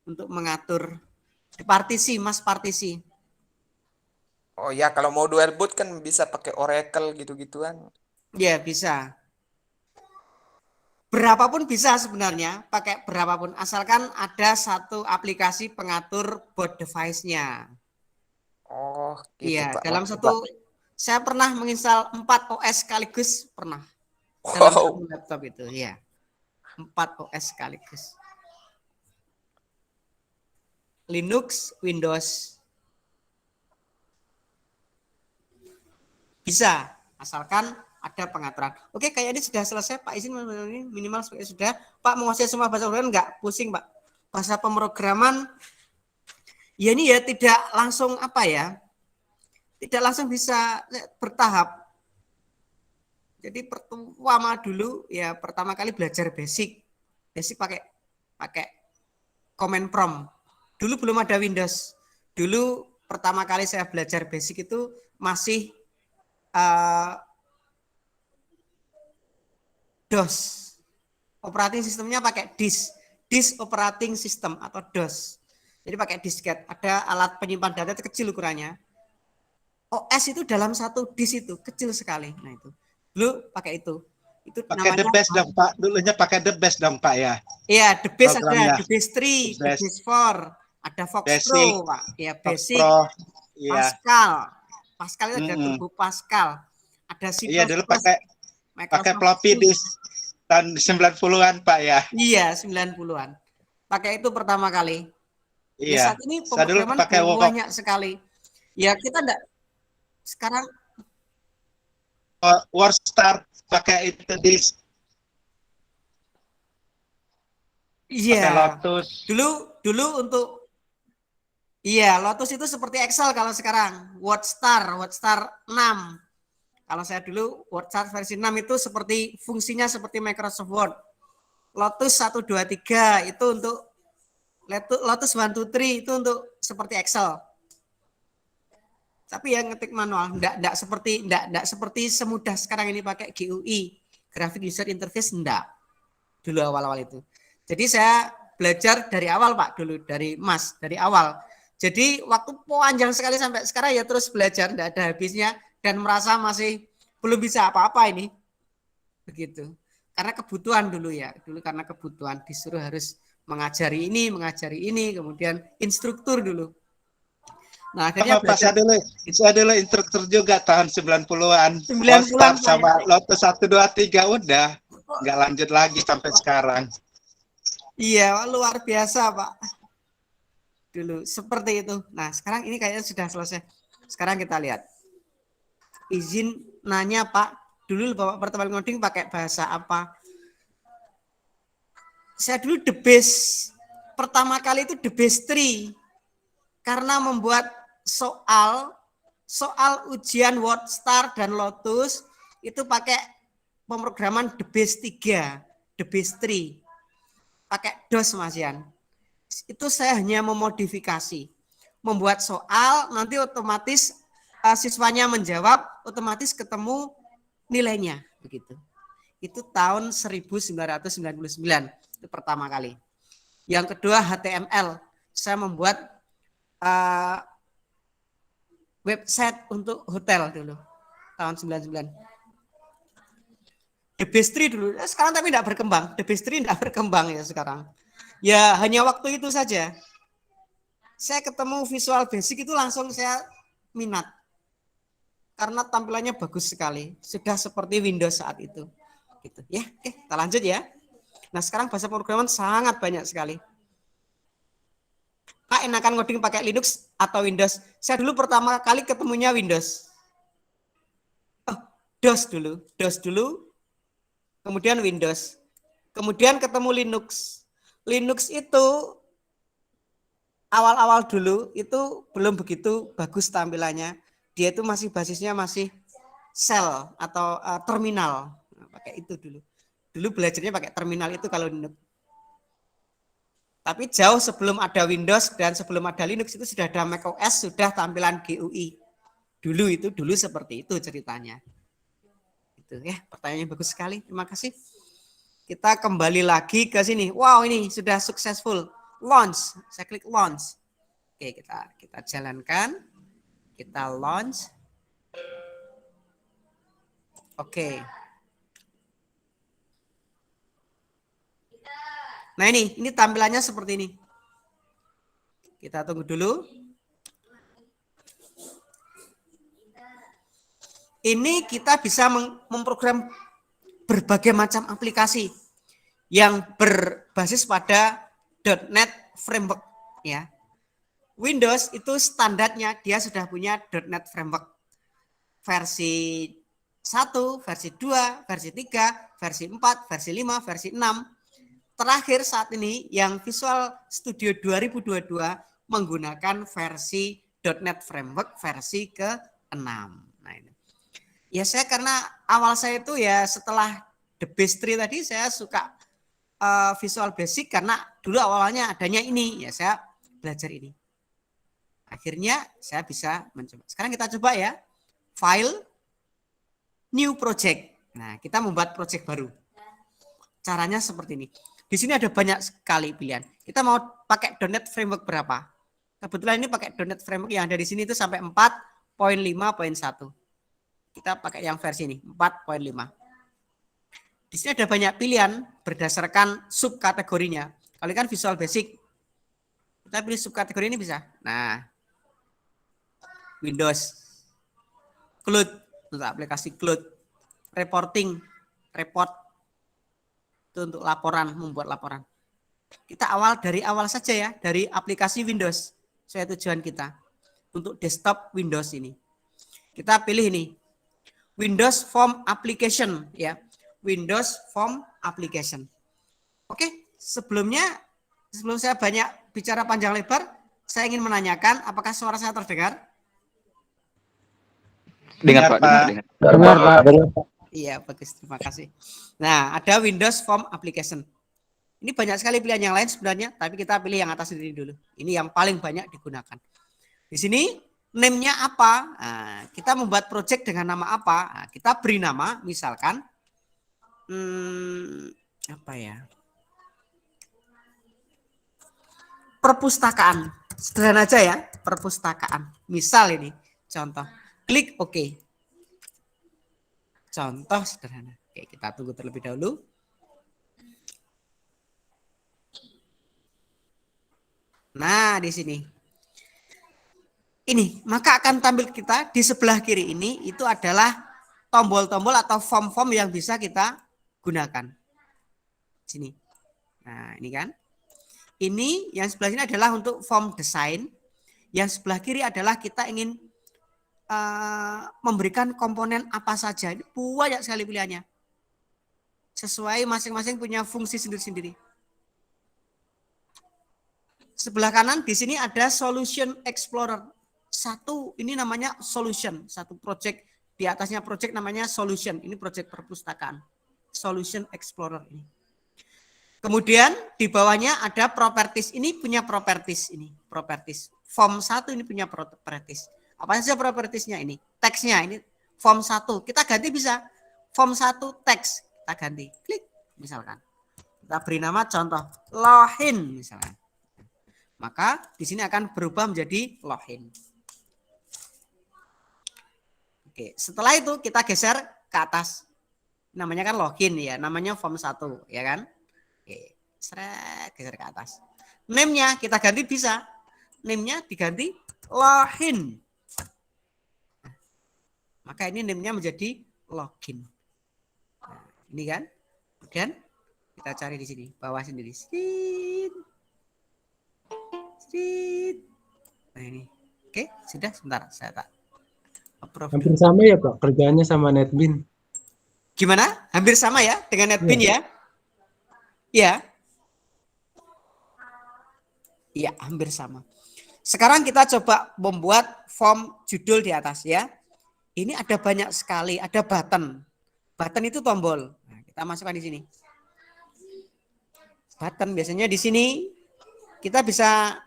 untuk mengatur partisi, Mas, partisi. Oh ya, kalau mau dual boot kan bisa pakai Oracle gitu-gituan. Ya bisa. Berapapun bisa sebenarnya, pakai berapapun asalkan ada satu aplikasi pengatur boot device-nya. Oh, gitu Iya, Pak. dalam Oke, satu Pak. saya pernah menginstal 4 OS sekaligus pernah. Dalam Wow. satu laptop itu, ya. 4 OS sekaligus. Linux, Windows. Bisa, asalkan ada pengaturan. Oke, kayak ini sudah selesai, Pak. Izin minimal sudah. Pak menguasai semua bahasa pemrograman enggak pusing, Pak. Bahasa pemrograman ya ini ya tidak langsung apa ya? Tidak langsung bisa bertahap. Jadi pertama dulu ya pertama kali belajar basic. Basic pakai command prompt. Dulu belum ada Windows. Dulu pertama kali saya belajar basic itu masih DOS. Operating sistemnya pakai disk operating system atau DOS. Jadi pakai disket. Ada alat penyimpan data itu kecil ukurannya. OS itu dalam satu disk itu kecil sekali. Nah itu. Dulu pakai itu. Itu Pakai namanya the best dong Pak. Dulunya pakai the best dong Pak ya. Iya, the best Programnya. ada, the best 3, the Best. best 4, ada Fox Basic, Pro, Pak. Ya, basic, Pro. Iya. Pascal. Pascal itu ada Mm-mm. Turbo Pascal. Ada C++. Iya dulu pakai Microsoft floppy Suite. disk tahun 90-an Pak ya. Iya, 90-an. Pakai itu pertama kali. Ya, Iya. saat ini Saya dulu pemrograman pakai banyak sekali. Ya, kita enggak sekarang WordStar pakai itu disk. Pakai iya. Lotus. Dulu untuk iya, Lotus itu seperti Excel kalau sekarang. WordStar 6. Kalau saya dulu WordStar versi 6 itu seperti fungsinya seperti Microsoft Word. Lotus 123 itu untuk Lotus 123 itu untuk seperti Excel. Tapi yang ngetik manual, enggak seperti semudah sekarang ini pakai GUI, Graphic User Interface, enggak. Dulu awal-awal itu. Jadi saya belajar dari awal Pak, dulu dari awal. Jadi waktu panjang sekali sampai sekarang ya terus belajar, enggak ada habisnya dan merasa masih belum bisa apa-apa ini. Begitu. Karena kebutuhan dulu ya, karena kebutuhan disuruh harus mengajari ini, kemudian instruktur dulu. Nah, akhirnya Pak, saya dulu instruktur juga tahun 90-an. 90-an sama Lotus 123 udah nggak lanjut lagi sampai sekarang. Iya, luar biasa Pak. Dulu seperti itu. Nah, sekarang ini kayaknya sudah selesai. Sekarang kita lihat. Izin nanya Pak, dulu Bapak pertemuan ngoding pakai bahasa apa? Saya dulu the best. Pertama kali itu the best 3. Karena membuat soal ujian WordStar dan Lotus itu pakai pemrograman the best 3, the best 3. Pakai DOS Mas Yan. Itu saya hanya memodifikasi. Membuat soal, nanti otomatis siswanya menjawab, otomatis ketemu nilainya. Begitu. Itu tahun 1999. Itu pertama kali. Yang kedua HTML. Saya membuat website untuk hotel dulu. Tahun 99. The Best 3 dulu. Sekarang tapi tidak berkembang. The Best 3 tidak berkembang ya sekarang. Ya hanya waktu itu saja. Saya ketemu Visual Basic itu langsung saya minat. Karena tampilannya bagus sekali. Sudah seperti Windows saat itu. Gitu. Ya, oke, kita lanjut ya. Nah, sekarang bahasa pemrograman sangat banyak sekali. Pak, enakan ngoding pakai Linux atau Windows? Saya dulu pertama kali ketemunya Windows. DOS dulu. Kemudian Windows. Kemudian ketemu Linux. Linux itu awal-awal dulu itu belum begitu bagus tampilannya. Dia itu masih basisnya masih shell atau terminal. Nah, pakai itu dulu. Dulu belajarnya pakai terminal itu kalau Linux. Tapi jauh sebelum ada Windows dan sebelum ada Linux itu sudah ada macOS, sudah tampilan GUI. Dulu seperti itu ceritanya. Itu ya, pertanyaannya bagus sekali. Terima kasih. Kita kembali lagi ke sini. Wow, ini sudah successful. Launch. Saya klik launch. Oke, kita jalankan. Kita launch. Oke. Nah ini tampilannya seperti ini. Kita tunggu dulu. Ini kita bisa memprogram berbagai macam aplikasi yang berbasis pada .NET Framework. Ya. Windows itu standarnya dia sudah punya .NET Framework. Versi 1, versi 2, versi 3, versi 4, versi 5, versi 6. Terakhir saat ini yang Visual Studio 2022 menggunakan versi .NET Framework versi ke-6. Nah ini. Ya saya karena awal saya itu ya setelah The Best 3 tadi saya suka Visual Basic karena dulu awalnya adanya ini. Ya saya belajar ini. Akhirnya saya bisa mencoba. Sekarang kita coba ya. File, New Project. Nah kita membuat project baru. Caranya seperti ini. Di sini ada banyak sekali pilihan. Kita mau pakai .NET Framework berapa? Kebetulan ini pakai .NET Framework yang ada di sini itu sampai 4.5.1. Kita pakai yang versi ini, 4.5. Di sini ada banyak pilihan berdasarkan subkategorinya. Kalau kan Visual Basic, kita pilih subkategori ini bisa. Nah, Windows, Cloud, untuk aplikasi Cloud, Reporting, report, untuk laporan, membuat laporan. Kita dari awal saja ya, dari aplikasi Windows. Saya tujuan kita untuk desktop Windows ini. Kita pilih ini. Windows Form Application ya. Windows Form Application. Oke, sebelum saya banyak bicara panjang lebar, saya ingin menanyakan apakah suara saya terdengar? Dengar Pak, dengar. Dengar, Pak. Iya, bagus. Terima kasih. Nah, ada Windows Form Application. Ini banyak sekali pilihan yang lain sebenarnya, tapi kita pilih yang atas ini dulu. Ini yang paling banyak digunakan. Di sini name-nya apa? Nah, kita membuat project dengan nama apa? Nah, kita beri nama, misalkan apa ya? Perpustakaan. Sederhana aja ya, perpustakaan. Misal ini, contoh. Klik OK. Contoh sederhana. Oke, kita tunggu terlebih dahulu. Nah, di sini. Ini, maka akan tampil kita di sebelah kiri ini itu adalah tombol-tombol atau form-form yang bisa kita gunakan. Sini. Nah, ini kan. Ini yang sebelah sini adalah untuk form design. Yang sebelah kiri adalah kita ingin memberikan komponen apa saja. Ini banyak sekali pilihannya. Sesuai masing-masing punya fungsi sendiri-sendiri. Sebelah kanan di sini ada Solution Explorer. Satu ini namanya Solution. Satu project, di atasnya project namanya Solution. Ini project perpustakaan. Solution Explorer ini. Kemudian di bawahnya ada properties. Ini punya properties ini, properties. Form 1 ini punya properties. Apa saja propertiesnya ini? Teksnya ini form 1. Kita ganti bisa. Form 1 teks kita ganti. Klik misalkan. Kita beri nama contoh login misalkan. Maka di sini akan berubah menjadi login. Oke, setelah itu kita geser ke atas. Namanya kan login ya, namanya form 1 ya kan? Oke, seret geser ke atas. Name-nya kita ganti bisa. Name-nya diganti login. Maka ini name-nya menjadi login. Nah, ini kan. Kemudian kita cari di sini, bawah sendiri. Nah ini. Oke, sudah sebentar saya tak approve. Hampir sama ya Pak kerjaannya sama NetBeans. Gimana? Hampir sama ya dengan NetBeans ya? Ya. Iya, hampir sama. Sekarang kita coba membuat form judul di atas ya. Ini ada banyak sekali, ada button. Button itu tombol. Nah, kita masukkan di sini. Button biasanya di sini kita bisa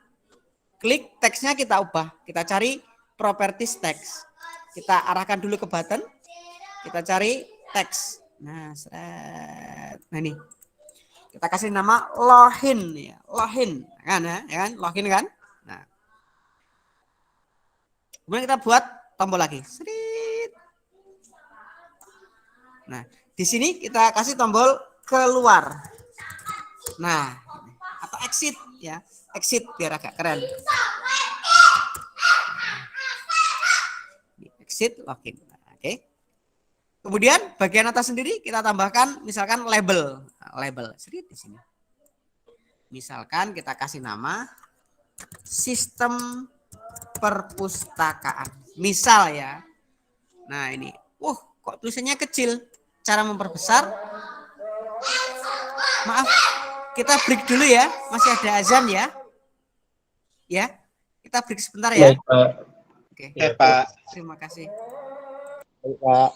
klik teksnya kita ubah. Kita cari properties text. Kita arahkan dulu ke button. Kita cari teks. Nah, seret. Nah ini. Kita kasih nama login ya. Login kan ya, kan? Login kan? Nah. Kemudian kita buat tombol lagi. Seret. Nah, di sini kita kasih tombol keluar. Nah, atau exit ya. Exit biar agak keren. Exit login. Oke. Kemudian bagian atas sendiri kita tambahkan misalkan label. Label sedikit di sini. Misalkan kita kasih nama sistem perpustakaan. Misal ya. Nah, ini. Kok tulisannya kecil? Cara memperbesar. Maaf, kita break dulu ya. Masih ada azan ya. Ya, kita break sebentar ya. Baik, Pak. Oke, Pak. terima kasih. Baik, Pak.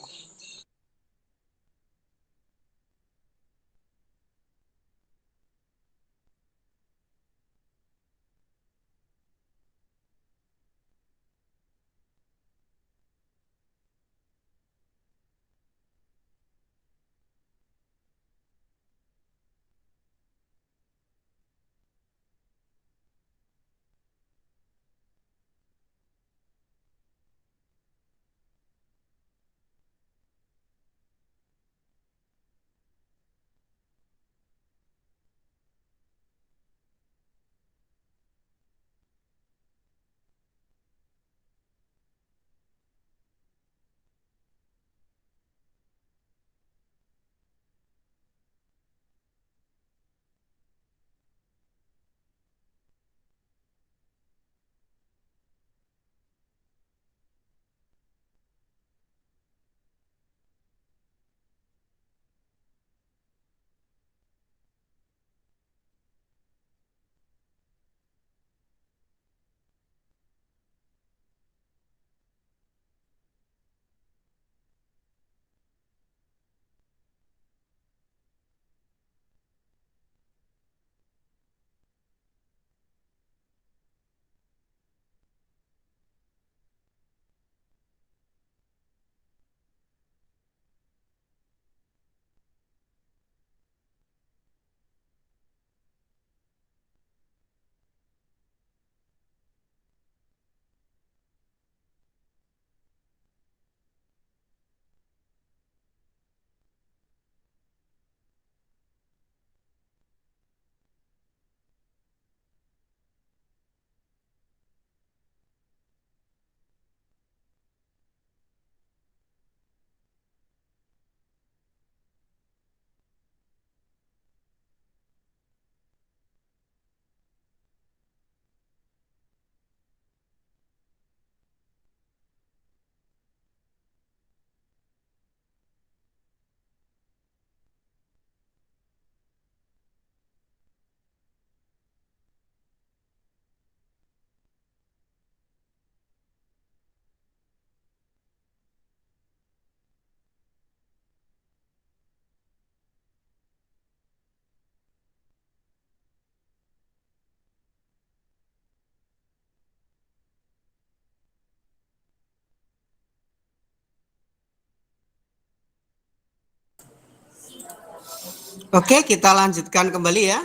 Oke, kita lanjutkan kembali ya.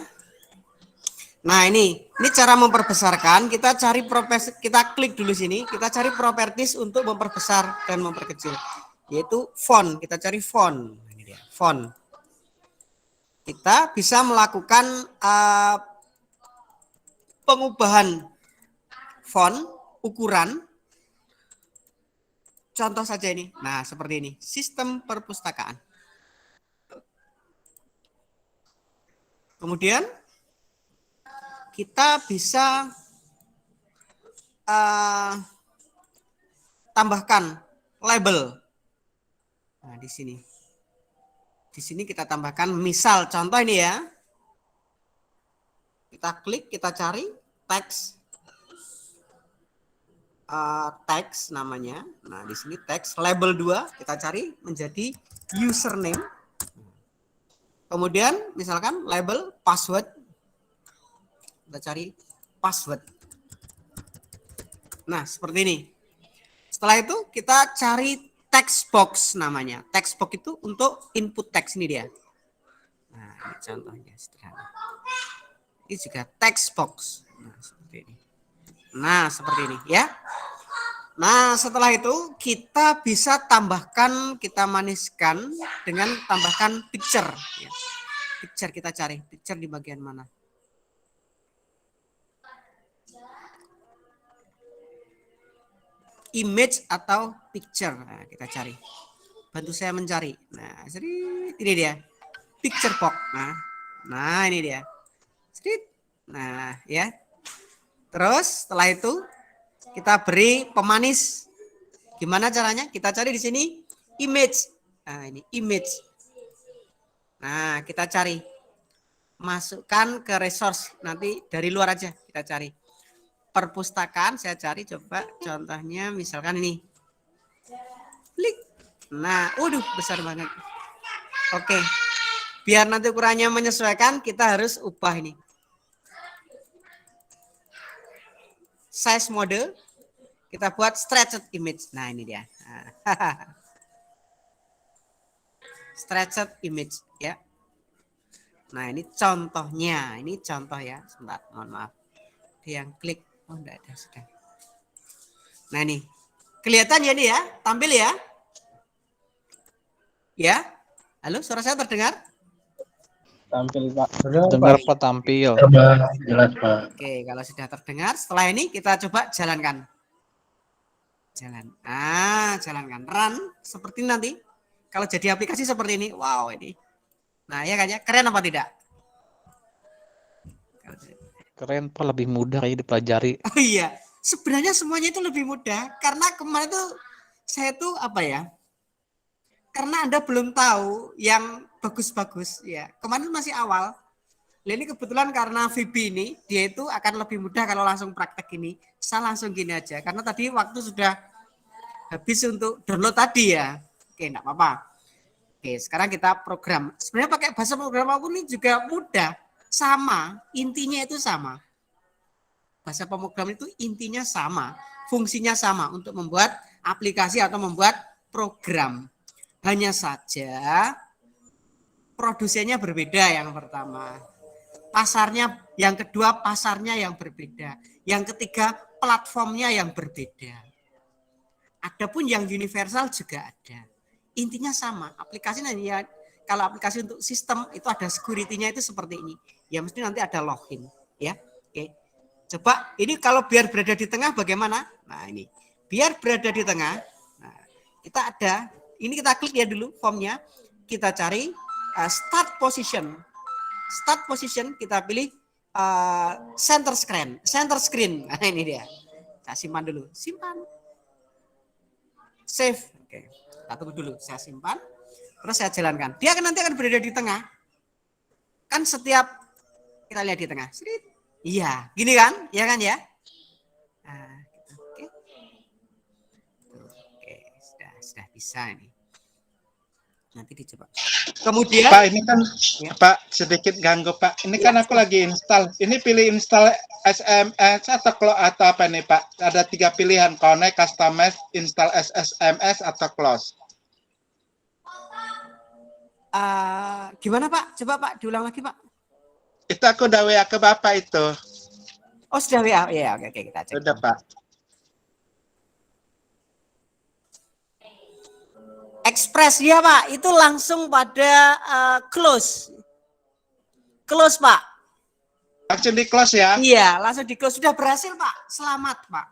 Nah, ini cara memperbesarkan. Kita cari kita klik dulu sini, kita cari properties untuk memperbesar dan memperkecil. Yaitu font, kita cari font. Ini dia, font. Kita bisa melakukan pengubahan font, ukuran. Contoh saja ini. Nah, seperti ini. Sistem perpustakaan. Kemudian kita bisa tambahkan label. Nah, di sini. Di sini kita tambahkan misal contoh ini ya. Kita klik, kita cari teks. Teks namanya. Nah, di sini teks label 2 kita cari menjadi username. Kemudian misalkan label password. Kita cari password. Nah, seperti ini. Setelah itu kita cari text box namanya. Text box itu untuk input teks ini dia. Nah, ini contohnya sederhana. Ini juga text box. Nah, seperti ini. Nah, seperti ini ya. Nah, setelah itu kita bisa tambahkan, kita maniskan dengan tambahkan picture. Ya. Picture kita cari, picture di bagian mana? Image atau picture. Nah, kita cari. Bantu saya mencari. Nah, ini dia. Picture box. Nah, ini dia. Nah, ya. Terus setelah itu kita beri pemanis. Gimana caranya? Kita cari di sini image. Nah, ini image. Nah, kita cari. Masukkan ke resource. Nanti dari luar aja kita cari. Perpustakaan saya cari coba contohnya misalkan ini. Klik. Nah, waduh besar banget. Oke. Biar nanti ukurannya menyesuaikan kita harus ubah ini. Size mode kita buat stretched image. Nah, ini dia. Stretched image ya. Nah, ini contohnya. Ini contoh ya. Sebentar, mohon maaf. Dia yang klik. Oh, enggak ada sudah. Nah, ini. Kelihatan ya ini ya? Tampil ya? Ya? Halo, suara saya terdengar? Tampil Pak. Dengar Pak, tampil. Jelas Pak. Oke, kalau sudah terdengar, setelah ini kita coba jalankan. Jalankan. Run seperti nanti. Kalau jadi aplikasi seperti ini, wow ini. Nah, ya kan ya, keren apa tidak? Keren Pak, lebih mudah ya dipelajari. Oh iya, sebenarnya semuanya itu lebih mudah karena kemarin itu saya tuh apa ya? Karena Anda belum tahu yang bagus-bagus ya. Kemarin masih awal. Nah, ini kebetulan karena VB ini dia itu akan lebih mudah kalau langsung praktek ini. Saya langsung gini aja karena tadi waktu sudah habis untuk download tadi ya. Oke, enggak apa-apa. Oke, sekarang kita program. Sebenarnya pakai bahasa program apapun ini juga mudah. Sama, intinya itu sama. Bahasa pemrograman itu intinya sama, fungsinya sama untuk membuat aplikasi atau membuat program. Hanya saja produsennya berbeda yang pertama. Pasarnya, yang kedua pasarnya yang berbeda. Yang ketiga platformnya yang berbeda. Adapun yang universal juga ada. Intinya sama, aplikasi ya, kalau aplikasi untuk sistem itu ada security-nya itu seperti ini. Ya mesti nanti ada login, ya. Oke. Coba ini kalau biar berada di tengah bagaimana? Nah, ini. Biar berada di tengah. Nah, kita ada, ini kita klik ya dulu formnya. Kita cari start position. Start position kita pilih center screen. Nah, ini dia. Saya simpan dulu. Simpan. Save. Oke. Kita tunggu dulu. Saya simpan. Terus saya jalankan. Dia nanti akan berada di tengah. Kan setiap kita lihat di tengah. Iya, gini kan? Iya kan ya? Nah, gitu. Oke, sudah bisa ini. Nanti dicoba. Kemudian Pak, ini kan ya. Pak sedikit ganggu Pak. Ini kan aku lagi install. Ini pilih install SMS atau apa nih Pak? Ada 3 pilihan, connect, customize, install SMS atau close. Gimana Pak? Coba Pak diulang lagi Pak. Itu aku udah WA ke Bapak itu. Oh sudah WA. Ya oke kita cek. Udah Pak. Express ya Pak, itu langsung pada close. Close Pak. Langsung di close ya. Iya, langsung di close. Sudah berhasil Pak. Selamat Pak.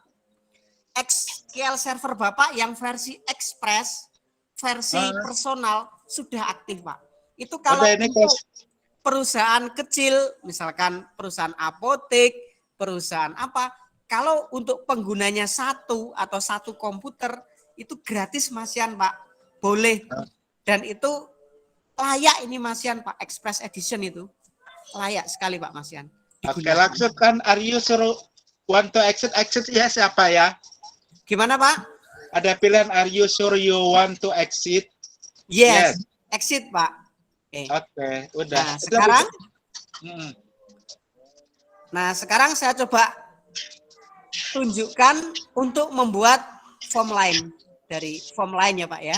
SQL server Bapak yang versi Express, versi personal sudah aktif Pak. Itu kalau Udah ini untuk close. perusahaan kecil, misalkan perusahaan apotek, perusahaan apa, kalau untuk penggunanya satu atau satu komputer itu gratis Mas Yan Pak, boleh. Dan itu layak ini Mas Yan Pak, Express Edition itu layak sekali Pak Mas Yan. Oke, langsung kan are you suruh want to exit ya siapa ya? Gimana Pak? Ada pilihan are you sure you want to exit? Yes, exit Pak. Oke, udah. Nah, sekarang Mm. Nah, sekarang saya coba tunjukkan untuk membuat form line dari form line ya Pak ya.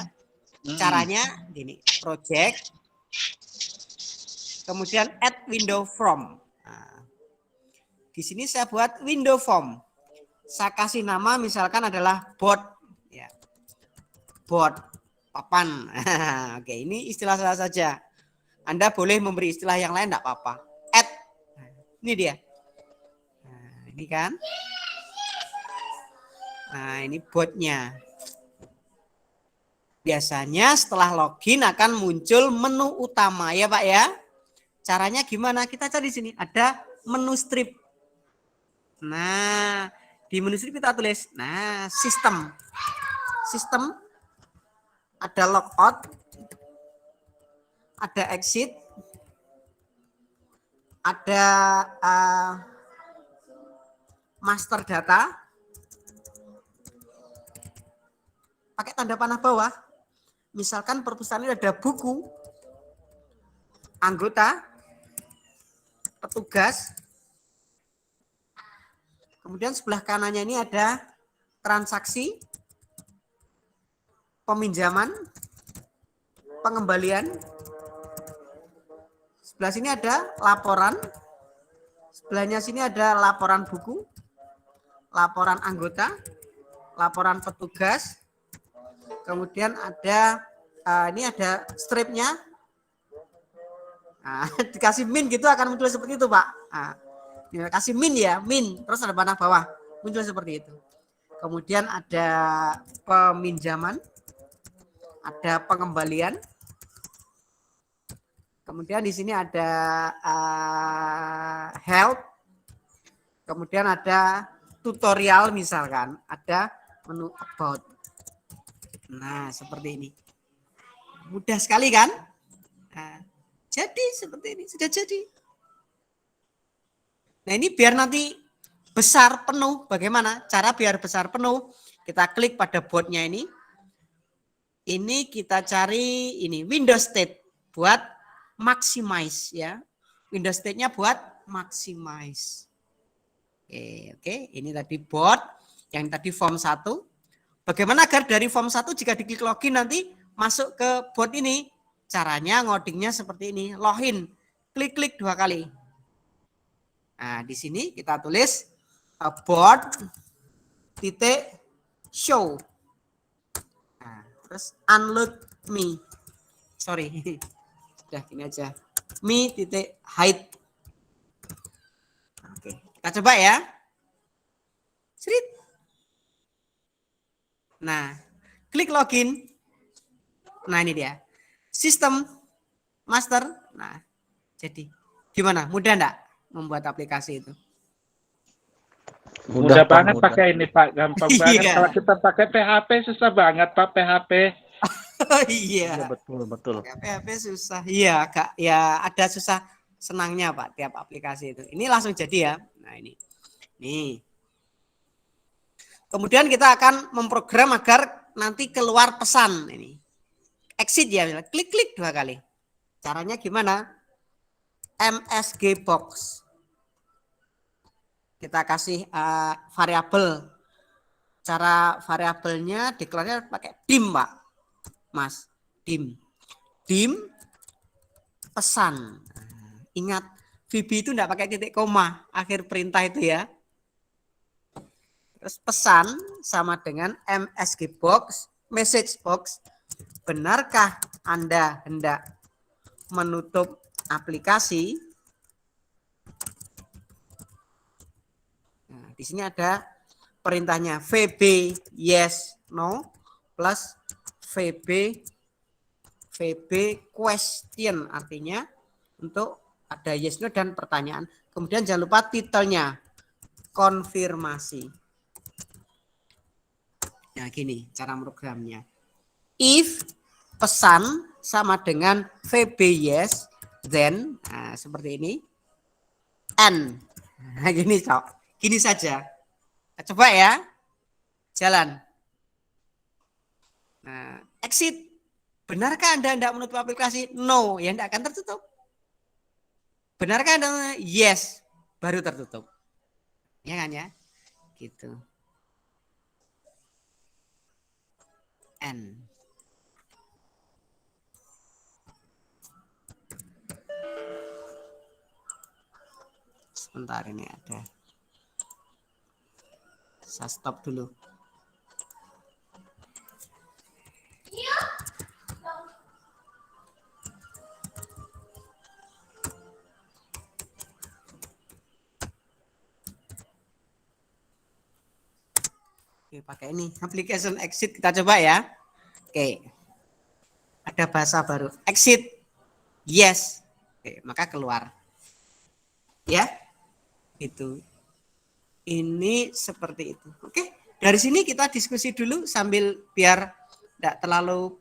Caranya gini, project, kemudian add window form. Nah, di sini saya buat window form. Saya kasih nama misalkan adalah board, ya. Board, papan. Oke, ini istilah saya saja. Anda boleh memberi istilah yang lain, enggak apa-apa. Add, ini dia. Nah, ini kan. Nah, ini boardnya. Biasanya setelah login akan muncul menu utama ya Pak ya. Caranya gimana? Kita cari di sini ada menu strip. Nah, di menu strip kita tulis, nah sistem. Sistem ada logout, ada exit, ada master data. Pakai tanda panah bawah. Misalkan perpustakaan ini ada buku, anggota, petugas, kemudian sebelah kanannya ini ada transaksi, peminjaman, pengembalian, sebelah sini ada laporan, sebelahnya sini ada laporan buku, laporan anggota, laporan petugas, kemudian ada ini ada stripnya. Nah, dikasih min gitu akan muncul seperti itu Pak. Nah, kasih min ya, min, terus ada panah bawah, muncul seperti itu. Kemudian ada peminjaman, ada pengembalian, kemudian di sini ada help, kemudian ada tutorial misalkan, ada menu about. Nah, seperti ini. Mudah sekali kan? Nah, jadi seperti ini, sudah jadi. Nah, ini biar nanti besar penuh. Bagaimana? Cara biar besar penuh, kita klik pada boardnya ini. Ini kita cari ini Windows State buat maximize ya. Windows State-nya buat maximize. Oke, ini tadi board, yang tadi form 1. Bagaimana agar dari form 1 jika diklik login nanti masuk ke board ini? Caranya ngodingnya seperti ini, login, klik-klik 2 kali. Nah, di sini kita tulis board titik show. Nah, terus unload me. Sorry. Sudah gini aja. Me titik hide. Oke, kita coba ya. Srit. Nah, klik login. Nah, ini dia. Sistem master. Nah, jadi gimana? Mudah enggak membuat aplikasi itu? Mudah Pak, banget mudah. pakai ini Pak, gampang banget. Iya. Kalau kita pakai PHP susah banget Pak PHP. Oh Iya, iya. betul, betul. PHP susah. Iya, Kak. Ya ada susah senangnya Pak tiap aplikasi itu. Ini langsung jadi ya. Nah, ini. Nih. Kemudian kita akan memprogram agar nanti keluar pesan ini. Exit ya, klik-klik 2 kali. Caranya gimana? MSG box. Kita kasih variabel. Cara variabelnya deklarasinya pakai dim, Pak. Mas, dim. Dim pesan. Ingat, VB itu enggak pakai titik koma akhir perintah itu ya. Terus pesan sama dengan MSG box, message box. Benarkah Anda hendak menutup aplikasi? Nah, di sini ada perintahnya VB yes no plus VB question, artinya untuk ada yes no dan pertanyaan. Kemudian jangan lupa titelnya konfirmasi. Nah, gini cara programnya. If pesan sama dengan VB yes, then seperti ini. And. Nah, gini Cok. Gini saja. Coba ya. Jalan. Nah, exit. Benarkah Anda hendak menutup aplikasi? No, ya tidak akan tertutup. Benarkah Anda? Yes, baru tertutup. Ya kan ya? Gitu. N. Sebentar ini ada. Saya stop dulu. Oke, pakai ini application exit, kita coba ya. Oke. Ada bahasa baru. Exit. Yes. Oke, maka keluar. Ya. Itu. Ini seperti itu. Oke. Dari sini kita diskusi dulu sambil biar tidak terlalu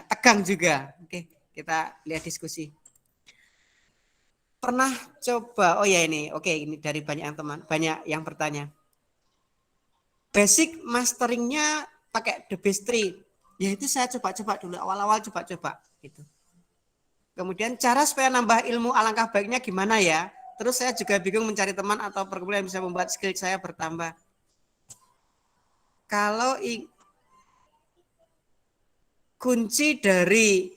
tegang juga. Oke, kita lihat diskusi. Pernah coba? Oh ya ini. Oke, ini dari banyak yang bertanya. Basic masteringnya pakai The Base 3. Ya itu saya coba-coba dulu, awal-awal coba-coba gitu. Kemudian cara supaya nambah ilmu alangkah baiknya gimana ya? Terus saya juga bingung mencari teman atau perkumpulan yang bisa membuat skill saya bertambah. Kalau kunci dari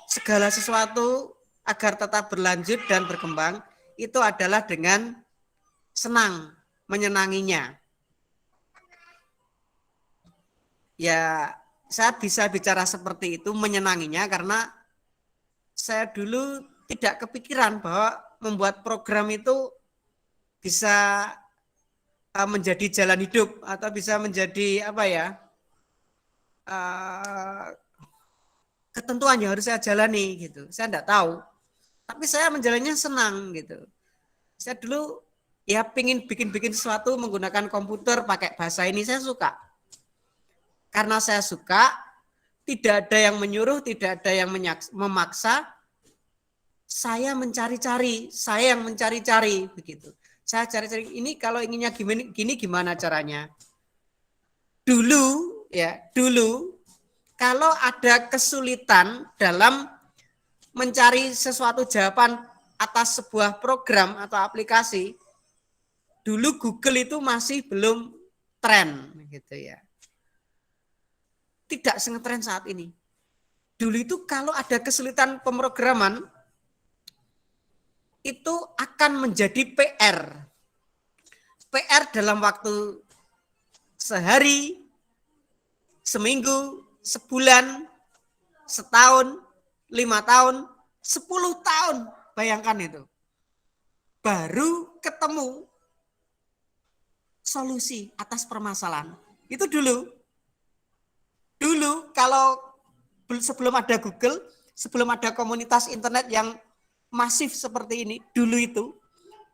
segala sesuatu agar tetap berlanjut dan berkembang itu adalah dengan senang, menyenanginya. Ya, saya bisa bicara seperti itu, menyenanginya, karena saya dulu tidak kepikiran bahwa membuat program itu bisa menjadi jalan hidup atau bisa menjadi ketentuan yang harus saya jalani gitu. Saya tidak tahu, tapi saya menjalannya senang gitu. Saya dulu ya pingin bikin sesuatu menggunakan komputer pakai bahasa ini, saya suka. Karena saya suka, tidak ada yang menyuruh, tidak ada yang memaksa. Saya mencari-cari, saya yang mencari-cari begitu. Saya cari-cari ini kalau inginnya gini gimana caranya. Dulu kalau ada kesulitan dalam mencari sesuatu jawaban atas sebuah program atau aplikasi, dulu Google itu masih belum tren gitu ya. Tidak sengetren saat ini. Dulu itu kalau ada kesulitan pemrograman, itu akan menjadi PR. PR dalam waktu sehari, seminggu, sebulan, setahun, 5 tahun, 10 tahun. Bayangkan itu. Baru ketemu solusi atas permasalahan. Itu dulu. Dulu kalau sebelum ada Google, sebelum ada komunitas internet yang masif seperti ini, dulu itu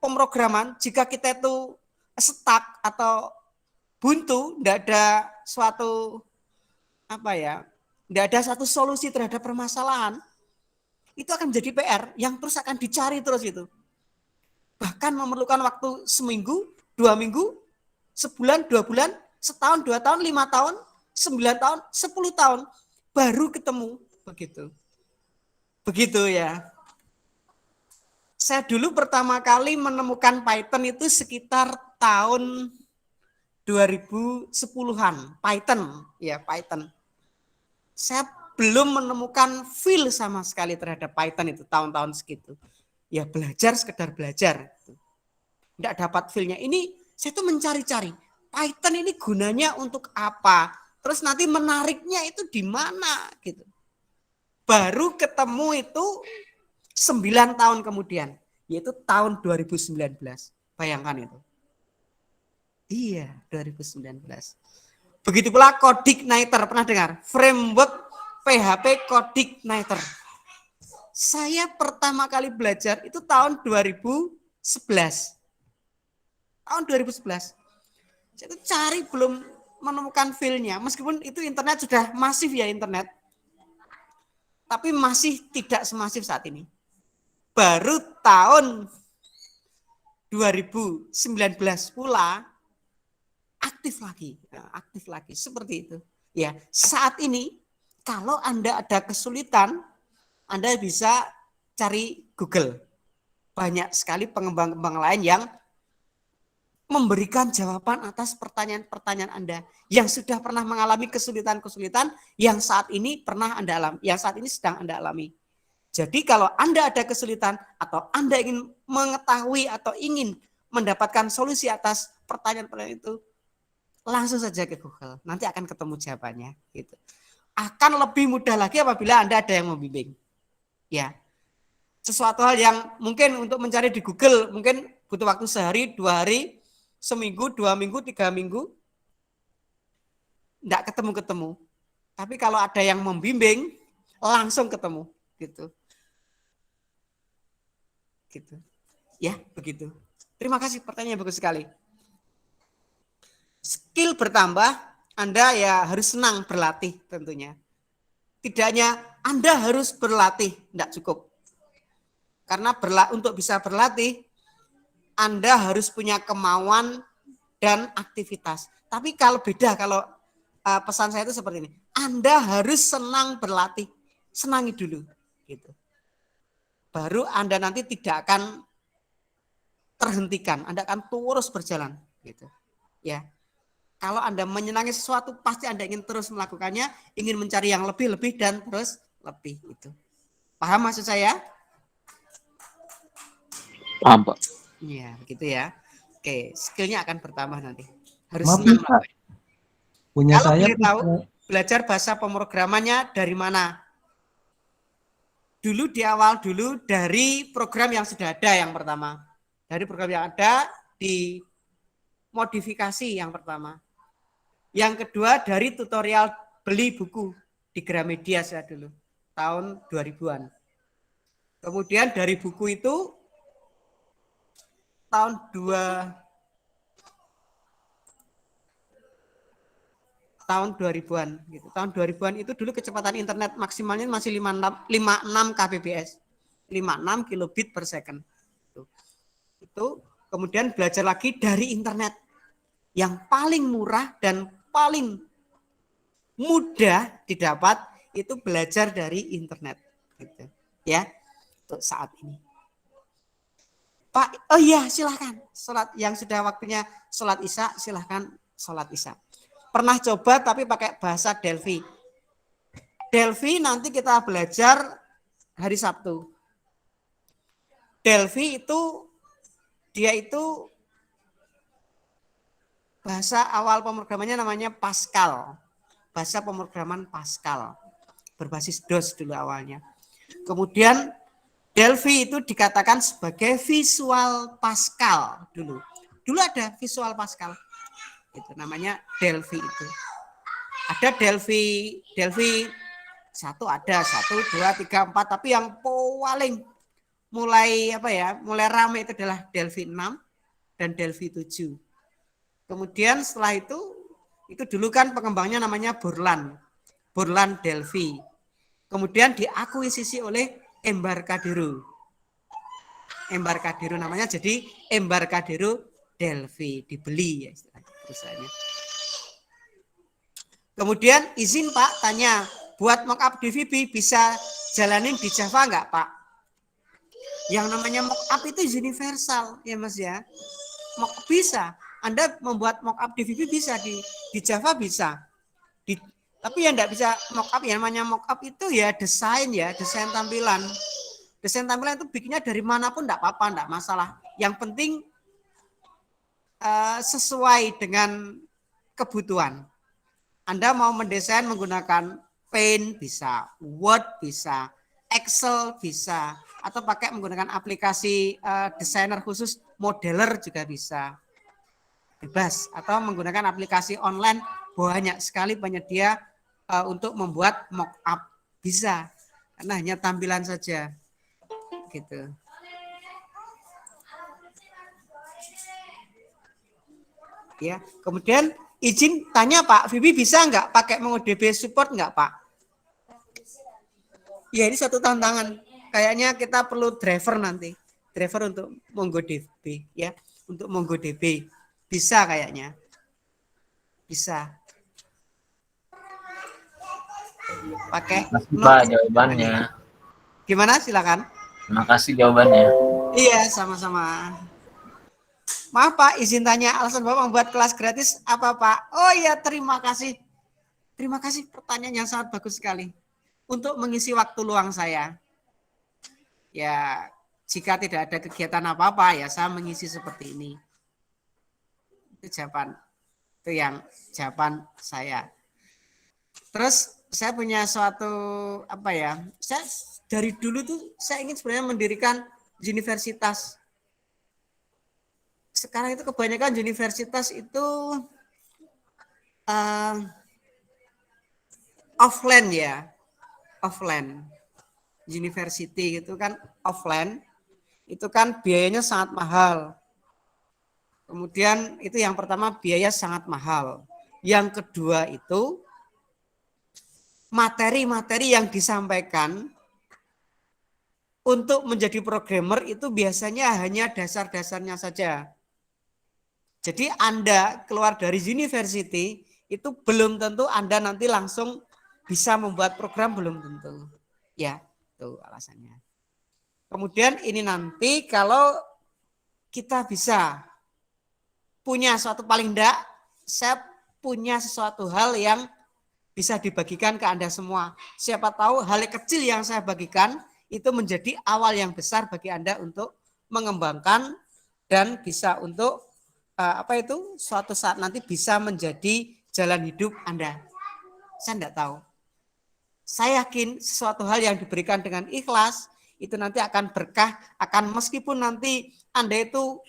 pemrograman jika kita itu stuck atau buntu, tidak ada suatu tidak ada satu solusi terhadap permasalahan, itu akan menjadi PR yang terus akan dicari terus itu. Bahkan memerlukan waktu seminggu, 2 minggu, sebulan, 2 bulan, setahun, 2 tahun, 5 tahun, 9 tahun, 10 tahun, baru ketemu begitu. Begitu ya. Saya dulu pertama kali menemukan Python itu sekitar tahun 2010-an. Python. Saya belum menemukan feel sama sekali terhadap Python itu tahun-tahun segitu. Ya belajar sekedar belajar. Tidak dapat feel-nya. Ini saya tuh mencari-cari. Python ini gunanya untuk apa? Terus nanti menariknya itu di mana gitu. Baru ketemu itu 9 tahun kemudian. Yaitu tahun 2019. Bayangkan itu. Iya, 2019. Begitu pula CodeIgniter, pernah dengar? Framework PHP CodeIgniter. Saya pertama kali belajar itu tahun 2011. Tahun 2011. Saya itu cari belum menemukan feel-nya. Meskipun itu internet sudah masif ya internet. Tapi masih tidak semasif saat ini. Baru tahun 2019 pula aktif lagi seperti itu. Ya, saat ini kalau Anda ada kesulitan, Anda bisa cari Google. Banyak sekali pengembang-pengembang lain yang memberikan jawaban atas pertanyaan-pertanyaan Anda yang sudah pernah mengalami kesulitan-kesulitan yang saat ini sedang Anda alami. Jadi kalau Anda ada kesulitan atau Anda ingin mengetahui atau ingin mendapatkan solusi atas pertanyaan-pertanyaan itu, langsung saja ke Google. Nanti akan ketemu jawabannya gitu. Akan lebih mudah lagi apabila Anda ada yang membimbing. Ya. Sesuatu hal yang mungkin untuk mencari di Google mungkin butuh waktu sehari, 2 hari, seminggu, 2 minggu, 3 minggu. Enggak ketemu-ketemu. Tapi kalau ada yang membimbing, langsung ketemu gitu. Gitu. Ya, begitu. Terima kasih, pertanyaannya bagus sekali. Skill bertambah, Anda ya harus senang berlatih tentunya. Tidak hanya Anda harus berlatih, tidak cukup. Karena untuk bisa berlatih, Anda harus punya kemauan dan aktivitas. Tapi kalau pesan saya itu seperti ini, Anda harus senang berlatih, senangi dulu, gitu. Baru Anda nanti tidak akan terhentikan, Anda akan terus berjalan, gitu. Ya. Kalau Anda menyenangi sesuatu, pasti Anda ingin terus melakukannya, ingin mencari yang lebih-lebih dan terus lebih itu. Paham maksud saya? Paham, Pak. Iya, begitu ya. Oke, skillnya akan bertambah nanti. Harus Maaf senang. Pak. Punya Kalau saya boleh tahu, belajar bahasa pemrogramannya dari mana? Dulu di awal dulu dari program yang sudah ada yang pertama. Dari program yang ada dimodifikasi yang pertama. Yang kedua dari tutorial beli buku di Gramedia saya dulu. Tahun 2000-an. Kemudian dari buku itu tahun 2000-an gitu. Tahun 2000-an itu dulu kecepatan internet maksimalnya masih 56 kbps. 56 kilobit per second. Itu kemudian belajar lagi dari internet. Yang paling murah dan paling mudah didapat itu belajar dari internet gitu. Ya. Untuk saat ini. Pak, oh iya silahkan. Sholat yang sudah waktunya sholat isya, silahkan sholat isya. Pernah coba tapi pakai bahasa Delphi. Delphi nanti kita belajar hari Sabtu. Delphi itu dia itu bahasa awal pemrogramannya namanya Pascal. Bahasa pemrograman Pascal. Berbasis DOS dulu awalnya. Kemudian Delphi itu dikatakan sebagai Visual Pascal dulu. Dulu ada Visual Pascal. Itu namanya Delphi itu. Ada Delphi 1 ada 1, 2, 3, 4 tapi yang paling mulai ramai itu adalah Delphi 6 dan Delphi 7. Kemudian setelah itu dulu kan pengembangnya namanya Borland Delphi. Kemudian diakuisisi oleh Embarcadero namanya jadi Embarcadero Delphi, dibeli ya istilahnya perusahaannya. Kemudian izin Pak tanya, buat mockup DVB bisa jalanin di Java enggak Pak? Yang namanya mockup itu universal ya Mas ya. Bisa. Anda membuat mockup DVB bisa di Java bisa. Tapi ya enggak bisa mock up, ya namanya mock up itu ya, desain tampilan. Desain tampilan itu bikinnya dari manapun enggak apa-apa, enggak masalah. Yang penting sesuai dengan kebutuhan. Anda mau mendesain menggunakan Paint bisa, Word bisa, Excel bisa, atau pakai menggunakan aplikasi desainer khusus, modeler juga bisa. Bebas, atau menggunakan aplikasi online, banyak sekali penyedia untuk membuat mock-up, bisa. Karena hanya tampilan saja. Gitu. Ya, kemudian izin tanya Pak, Vivi bisa nggak pakai MongoDB support nggak Pak? Ya ini satu tantangan. Kayaknya kita perlu driver nanti. Driver untuk MongoDB ya. Untuk MongoDB. Bisa kayaknya. Bisa. Pakai. Pak jawabannya. Gimana? Silakan. Terima kasih jawabannya. Iya, sama-sama. Maaf Pak, izin tanya alasan Bapak membuat kelas gratis apa Pak? Oh iya, terima kasih. Terima kasih, pertanyaan yang sangat bagus sekali. Untuk mengisi waktu luang saya. Ya, jika tidak ada kegiatan apa-apa ya saya mengisi seperti ini. Itu jawaban saya. Terus saya punya suatu saya dari dulu tuh saya ingin sebenarnya mendirikan universitas. Sekarang itu kebanyakan universitas itu offline ya, offline. University itu kan offline, itu kan biayanya sangat mahal. Kemudian itu yang pertama, biaya sangat mahal. Yang kedua itu materi-materi yang disampaikan untuk menjadi programmer itu biasanya hanya dasar-dasarnya saja. Jadi Anda keluar dari university itu belum tentu Anda nanti langsung bisa membuat program, belum tentu. Ya, itu alasannya. Kemudian ini nanti kalau kita bisa punya suatu, paling enggak saya punya sesuatu hal yang bisa dibagikan ke Anda semua. Siapa tahu hal kecil yang saya bagikan itu menjadi awal yang besar bagi Anda untuk mengembangkan dan bisa untuk suatu saat nanti bisa menjadi jalan hidup Anda. Saya tidak tahu. Saya yakin sesuatu hal yang diberikan dengan ikhlas itu nanti akan berkah, akan meskipun nanti Anda itu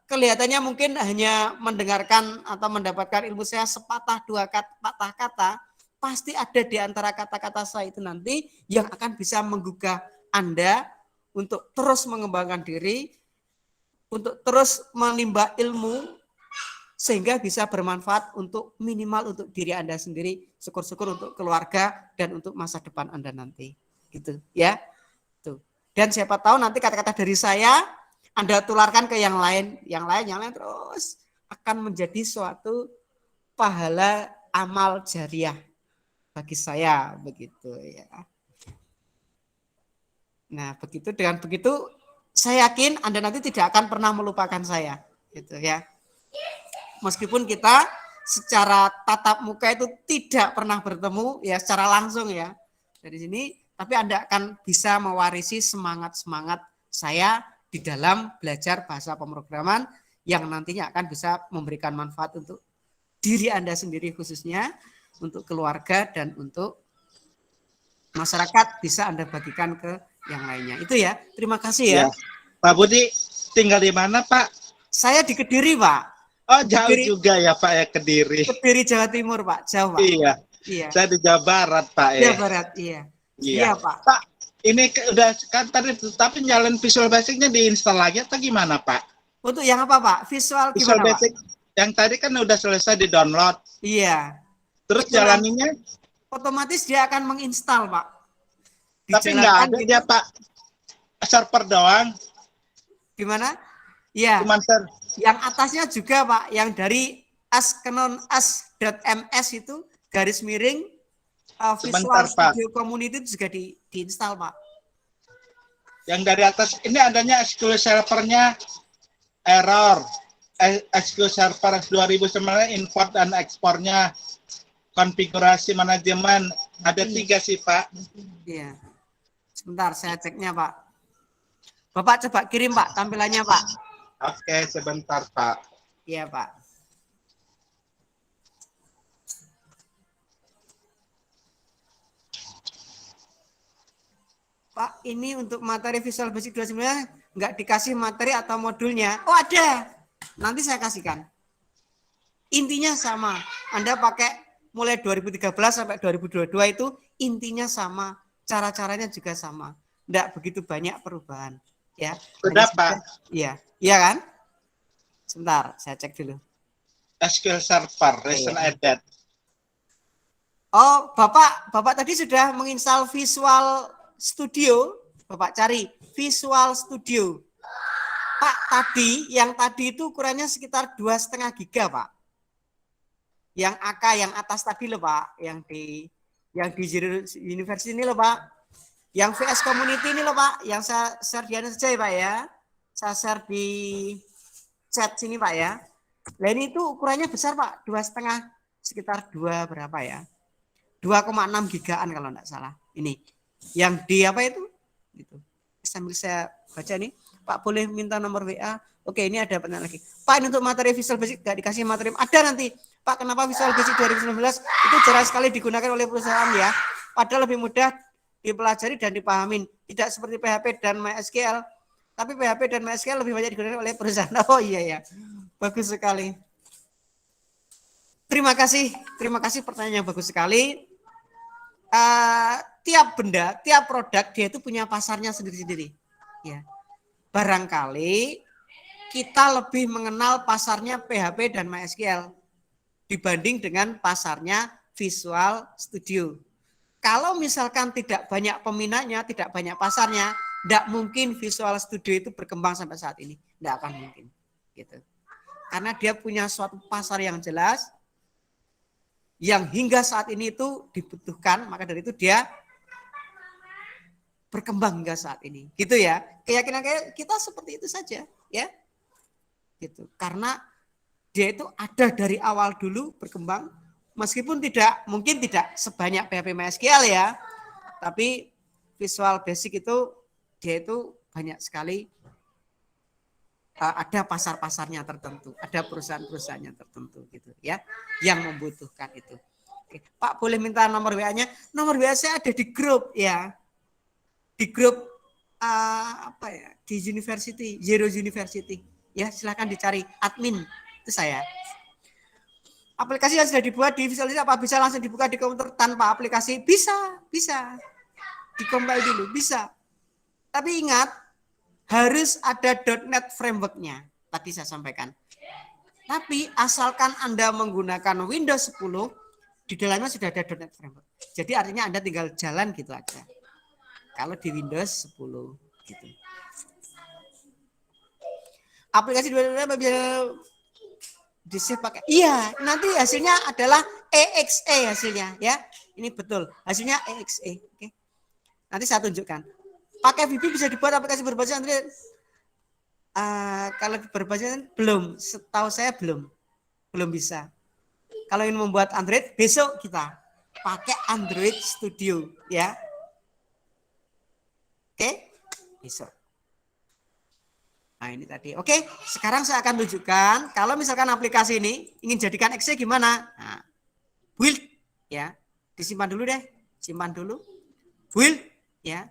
kelihatannya mungkin hanya mendengarkan atau mendapatkan ilmu saya sepatah dua patah kata, pasti ada di antara kata-kata saya itu nanti yang akan bisa menggugah Anda untuk terus mengembangkan diri, untuk terus menimba ilmu sehingga bisa bermanfaat untuk minimal untuk diri Anda sendiri, syukur-syukur untuk keluarga dan untuk masa depan Anda nanti. Gitu ya. Tuh. Dan siapa tahu nanti kata-kata dari saya Anda tularkan ke yang lain terus akan menjadi suatu pahala amal jariah bagi saya begitu ya. Nah, dengan begitu saya yakin Anda nanti tidak akan pernah melupakan saya, gitu ya. Meskipun kita secara tatap muka itu tidak pernah bertemu ya secara langsung ya dari sini, tapi Anda akan bisa mewarisi semangat-semangat saya di dalam belajar bahasa pemrograman yang nantinya akan bisa memberikan manfaat untuk diri Anda sendiri khususnya, untuk keluarga dan untuk masyarakat bisa Anda bagikan ke yang lainnya. Itu ya. Terima kasih ya. Pak Budi tinggal di mana Pak? Saya di Kediri Pak. Oh jauh Kediri, juga ya Pak ya Kediri. Kediri Jawa Timur Pak, jauh Pak. Iya. Saya di Jawa Barat Pak ya. Jawa Barat iya. Iya Pak. Pak ini udah kan tadi tapi nyalain Visual Basic-nya diinstal lagi atau gimana Pak? Untuk yang apa Pak? Visual gimana Basic Pak? Yang tadi kan udah selesai di download. Iya. Terus jalaninnya? Otomatis dia akan menginstal Pak. Tapi nggak ada dia Pak. Server doang. Gimana? Iya. Cuman yang atasnya juga Pak, yang dari as.ms itu garis miring Visual Studio Community itu juga diinstal Pak. Yang dari atas ini adanya SQL servernya error. SQL Server 2009 import dan ekspornya konfigurasi manajemen. Ada 3 sih, Pak. Iya. Sebentar, saya ceknya, Pak. Bapak coba kirim, Pak, tampilannya, Pak. Oke, sebentar, Pak. Iya, Pak. Pak, ini untuk materi Visual Basic 29 nggak dikasih materi atau modulnya. Oh, ada. Nanti saya kasihkan. Intinya sama. Anda pakai mulai 2013 sampai 2022 itu intinya sama. Cara-caranya juga sama. Nggak begitu banyak perubahan. Ya. Sudah, Pak. Iya. Iya kan? Sebentar, saya cek dulu. SQL Server, Recent Edit. Oh, Bapak tadi sudah menginstal Visual Studio. Bapak cari Visual Studio. Pak, yang tadi itu ukurannya sekitar 2,5 giga, Pak. Yang AK yang atas tadi loh, Pak, yang di Zero University ini loh, Pak. Yang VS Community ini loh, Pak, yang saya share di saja ya, Pak ya. Saya share di chat sini, Pak ya. Nah, ini itu ukurannya besar, Pak, 2,5 sekitar 2 berapa ya? 2,6 gigaan kalau enggak salah. Ini yang di apa itu? Gitu. Sambil saya baca nih, Pak boleh minta nomor WA. Oke, ini ada pertanyaan lagi. Pak, ini untuk materi Visual Basic enggak dikasih materi. Ada nanti. Pak, kenapa Visual Basic 2019 itu jarang sekali digunakan oleh perusahaan ya? Padahal lebih mudah dipelajari dan dipahamin. Tidak seperti PHP dan MySQL. Tapi PHP dan MySQL lebih banyak digunakan oleh perusahaan. Oh iya ya. Bagus sekali. Terima kasih pertanyaan yang bagus sekali. Tiap benda, tiap produk dia itu punya pasarnya sendiri-sendiri. Ya. Barangkali kita lebih mengenal pasarnya PHP dan MySQL dibanding dengan pasarnya Visual Studio. Kalau misalkan tidak banyak peminatnya, tidak banyak pasarnya, tidak mungkin Visual Studio itu berkembang sampai saat ini. Tidak akan mungkin. Gitu. Karena dia punya suatu pasar yang jelas, yang hingga saat ini itu dibutuhkan, maka dari itu dia berkembang hingga saat ini. Gitu ya. Keyakinan kita seperti itu saja. Ya. Gitu. Karena dia itu ada dari awal dulu berkembang, meskipun mungkin tidak sebanyak PHP MySQL ya, tapi Visual Basic itu dia itu banyak sekali ada pasar-pasarnya tertentu, ada perusahaan-perusahaannya tertentu gitu ya, yang membutuhkan itu. Oke, Pak boleh minta nomor WA-nya? Nomor WA saya ada di grup ya, di grup apa ya, di University, Zero University ya, silakan dicari admin. Itu saya. Aplikasi yang sudah dibuat di Visual Basic apa bisa langsung dibuka di komputer tanpa aplikasi? Bisa. Dikompil dulu, bisa. Tapi ingat, harus ada .NET framework-nya. Tadi saya sampaikan. Tapi asalkan Anda menggunakan Windows 10, di dalamnya sudah ada .NET framework. Jadi artinya Anda tinggal jalan gitu aja. Kalau di Windows 10 gitu. Aplikasi bisa di-save pakai. Iya, nanti hasilnya adalah EXE hasilnya ya. Ini betul. Hasilnya EXE. Oke. Nanti saya tunjukkan. Pakai VB bisa dibuat aplikasi berbasis Android. Kalau berbasis belum, setahu saya belum bisa. Kalau ingin membuat Android, besok kita pakai Android Studio ya. Oke, besok. Nah ini tadi. Oke, sekarang saya akan tunjukkan kalau misalkan aplikasi ini ingin jadikan exe gimana. Nah, build ya, disimpan dulu deh, simpan dulu. Build ya.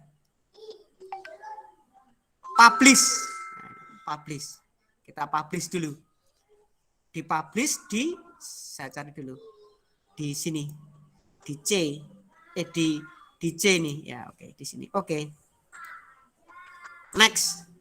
Publish. Publish. Kita publish dulu. Di-publish saya cari dulu. Di sini. Di C. Di C nih. Ya, oke, di sini. Oke. Next.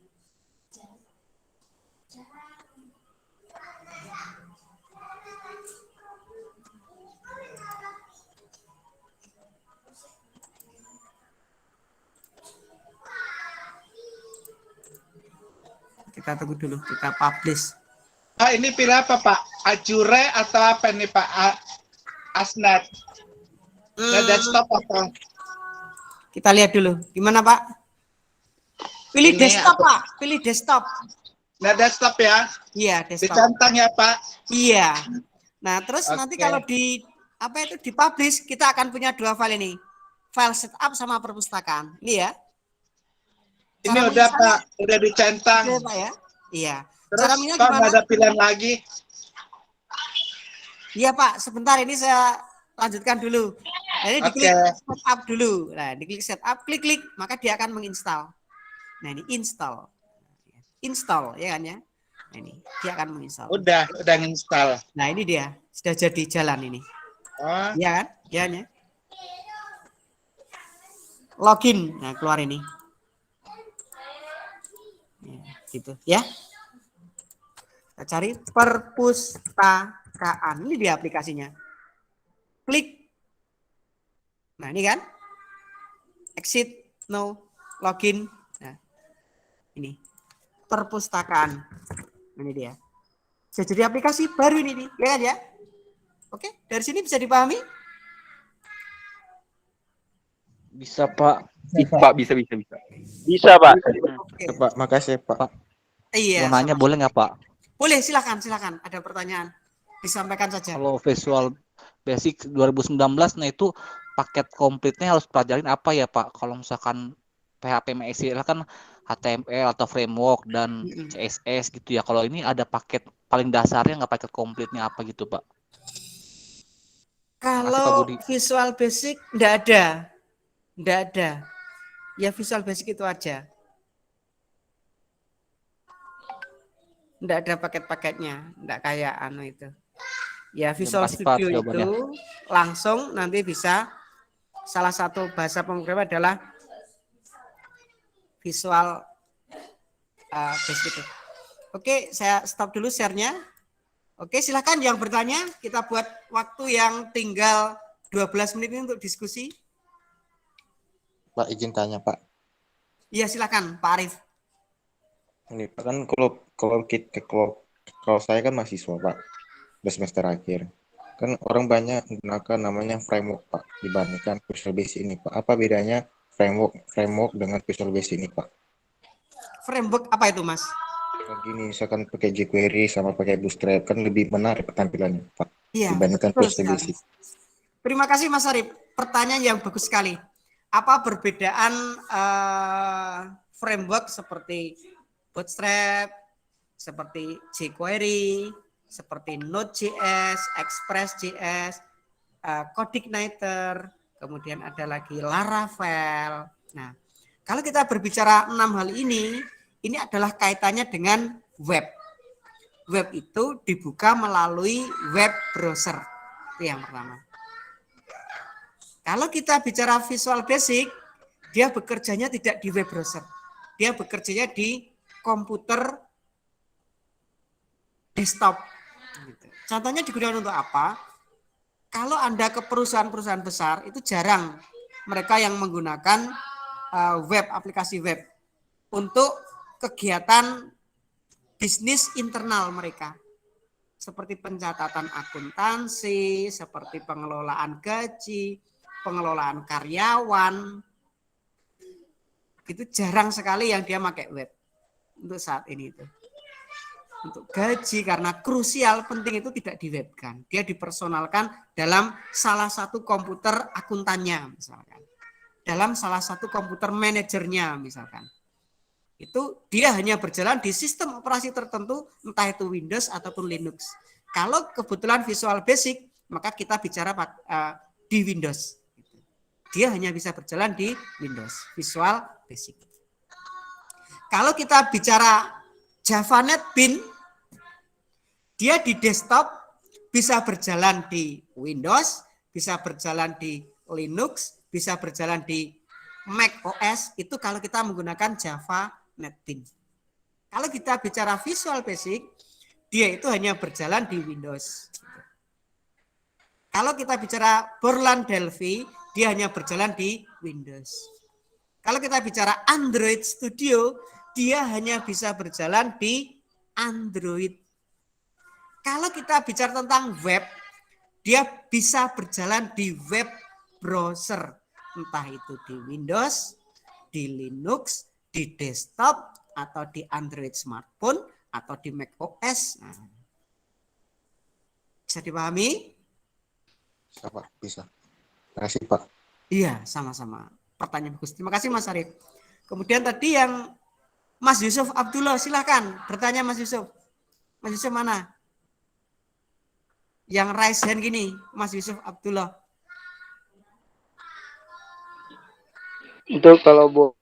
Kita tunggu dulu, kita publish. Pak, ini pilih apa, Pak? Azure atau apa nih, Pak? Asnet. Desktop atau? Kita lihat dulu. Gimana, Pak? Pilih Ini desktop, aku... Pak. Pilih desktop. Nah, desktop ya? Iya, desktop. Dicentang ya, Pak? Iya. Nah, terus Oke. nanti kalau di apa itu dipublish, kita akan punya dua file ini. File setup sama perpustakaan. Ini ya. Ini Cara udah menginstalnya- Pak, udah dicentang. Oke, Pak ya. Iya. Terus Cara minnya Pak gimana? nggak ada pilihan lagi. Iya Pak, sebentar ini saya lanjutkan dulu. Nah, ini diklik setup dulu. Nah, diklik setup, klik-klik, maka dia akan menginstal. Nah, ini install. Install, ya kan ya. Nah, ini dia akan menginstal. Udah nginstal. Nah, ini dia sudah jadi jalan ini. Oh, Iya kan? Iya kan ya. Login. Nah, keluar ini. Ya, gitu ya. Kita cari perpustakaan. Ini dia aplikasinya. Klik. Nah, ini kan. Exit, no, login. Nah, ini. Perpustakaan. Ini dia. Bisa jadi aplikasi baru ini nih, ya kan ya? Oke, dari sini bisa dipahami? Bisa, Pak. Pak, bisa. Bisa, Pak. Oke. Pak, makasih, Pak. Iya. Mau nanya sama-sama. boleh nggak, Pak? Boleh, silakan. Ada pertanyaan. Disampaikan saja. Kalau Visual Basic 2019, nah itu paket komplitnya harus pelajarin apa ya, Pak? Kalau misalkan PHP MySQL kan HTML atau framework dan CSS gitu ya. Kalau ini ada paket paling dasarnya nggak, paket komplitnya apa gitu, Pak? Kalau Budi. Visual Basic enggak ada. Ya Visual Basic itu aja. Enggak ada paket-paketnya, enggak kayak itu. Ya Visual Pas, Pak, Studio jawabannya. itu langsung nanti bisa, salah satu bahasa pemrograman adalah Visual Basic itu. Oke, saya stop dulu share-nya. Oke, silakan yang bertanya, kita buat waktu yang tinggal 12 menit ini untuk diskusi. Pak, izin tanya, Pak. Iya, silakan Pak Arif. Ini Pak, kan kalau saya kan mahasiswa, Pak. Udah semester akhir. Kan orang banyak menggunakan namanya framework, Pak, dibandingkan Visual Basic ini, Pak. Apa bedanya framework dengan Visual Basic ini, Pak? Framework apa itu, Mas? Kayak gini, misalkan pakai jQuery sama pakai Bootstrap, kan lebih menarik tampilannya, Pak, Iya, dibandingkan betul Visual sekali. Basic. Terima kasih Mas Arif. Pertanyaan yang bagus sekali. Apa perbedaan framework seperti Bootstrap, seperti jQuery, seperti Node.js, Express.js, CodeIgniter, kemudian ada lagi Laravel. Nah, kalau kita berbicara 6 hal ini adalah kaitannya dengan web. Web itu dibuka melalui web browser. Itu yang pertama. Kalau kita bicara Visual Basic, dia bekerjanya tidak di web browser. Dia bekerjanya di komputer desktop. Contohnya digunakan untuk apa? Kalau Anda ke perusahaan-perusahaan besar, itu jarang mereka yang menggunakan web, aplikasi web untuk kegiatan bisnis internal mereka. Seperti pencatatan akuntansi, seperti pengelolaan gaji, pengelolaan karyawan. Itu jarang sekali yang dia pakai web untuk saat ini itu. Untuk gaji karena krusial penting itu tidak diwebkan. Dia dipersonalkan dalam salah satu komputer akuntannya misalkan. Dalam salah satu komputer manajernya misalkan. Itu dia hanya berjalan di sistem operasi tertentu entah itu Windows ataupun Linux. Kalau kebetulan Visual Basic maka kita bicara di Windows. Dia hanya bisa berjalan di Windows, Visual Basic. Kalau kita bicara Java NetBeans, dia di desktop bisa berjalan di Windows, bisa berjalan di Linux, bisa berjalan di Mac OS, itu kalau kita menggunakan Java NetBeans. Kalau kita bicara Visual Basic, dia itu hanya berjalan di Windows. Kalau kita bicara Borland Delphi, dia hanya berjalan di Windows. Kalau kita bicara Android Studio, dia hanya bisa berjalan di Android. Kalau kita bicara tentang web, dia bisa berjalan di web browser. Entah itu di Windows, di Linux, di desktop, atau di Android smartphone, atau di Mac OS. Nah. Bisa dipahami? Bisa Pak, bisa. Terima kasih Pak. Iya, sama-sama. Pertanyaan bagus. Terima kasih Mas Arif. Kemudian tadi yang Mas Yusuf Abdullah, silahkan bertanya Mas Yusuf. Mas Yusuf mana? Yang raise hand gini, Mas Yusuf Abdullah. Itu kalau buat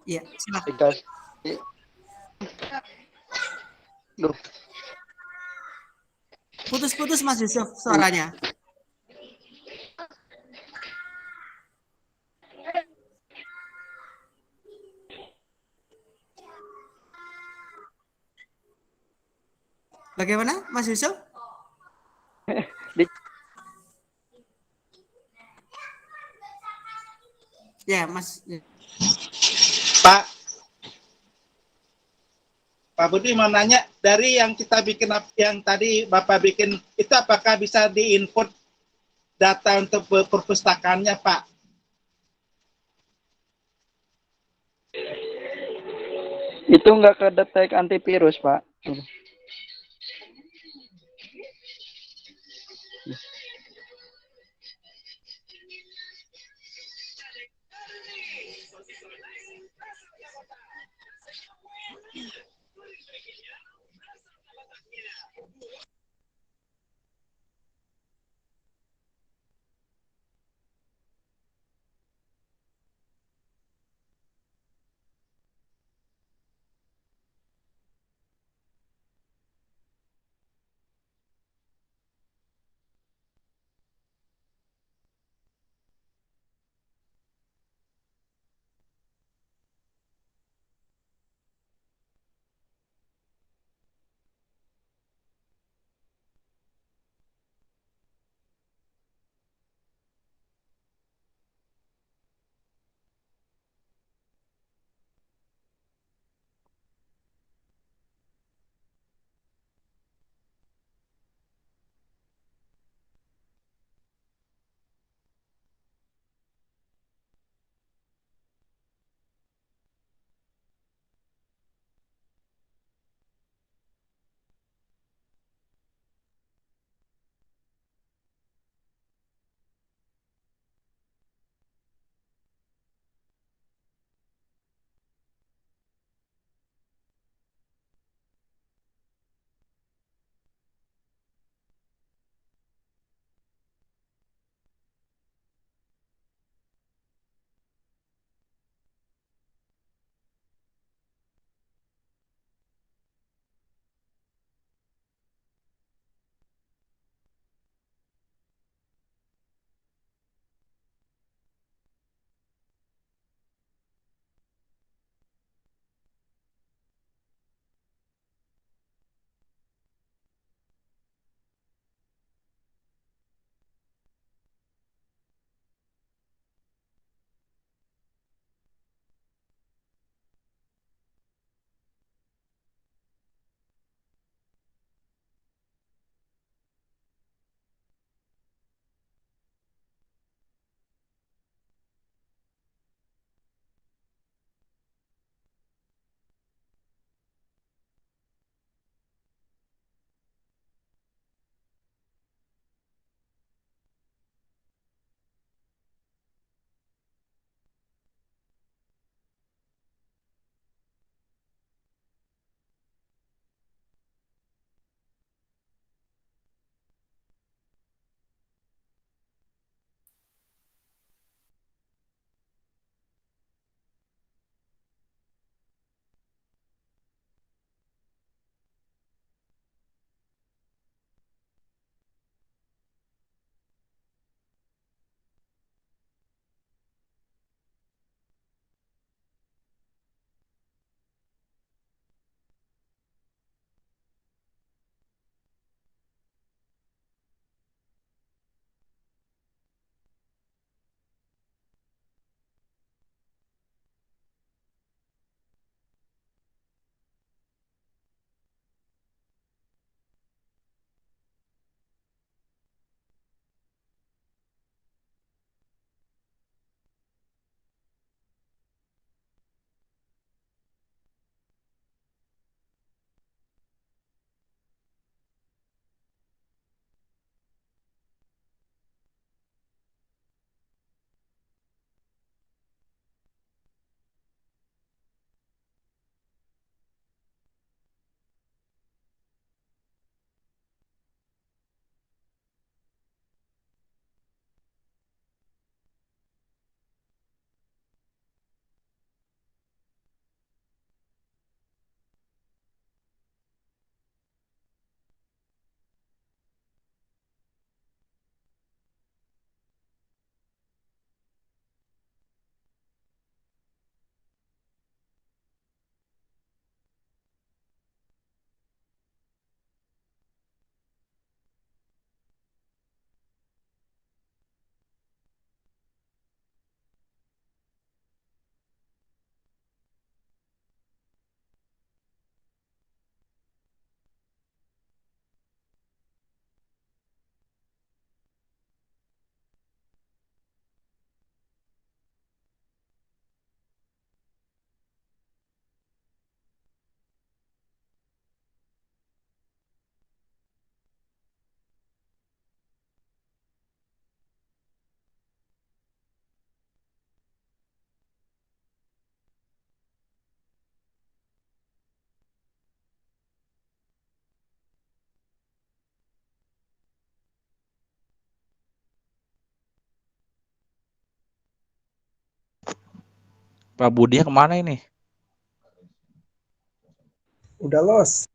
Iya, silahkan. dikasih, duh, Putus-putus Mas Yusuf suaranya. Bagaimana Mas Yusuf? di- Ya, Mas. Pak Pak Budi mau nanya, dari yang kita bikin, yang tadi Bapak bikin, itu apakah bisa diinput data untuk perpustakaannya, Pak? itu nggak kedetek antivirus, Pak. Pak Budi kemana ini? Udah los.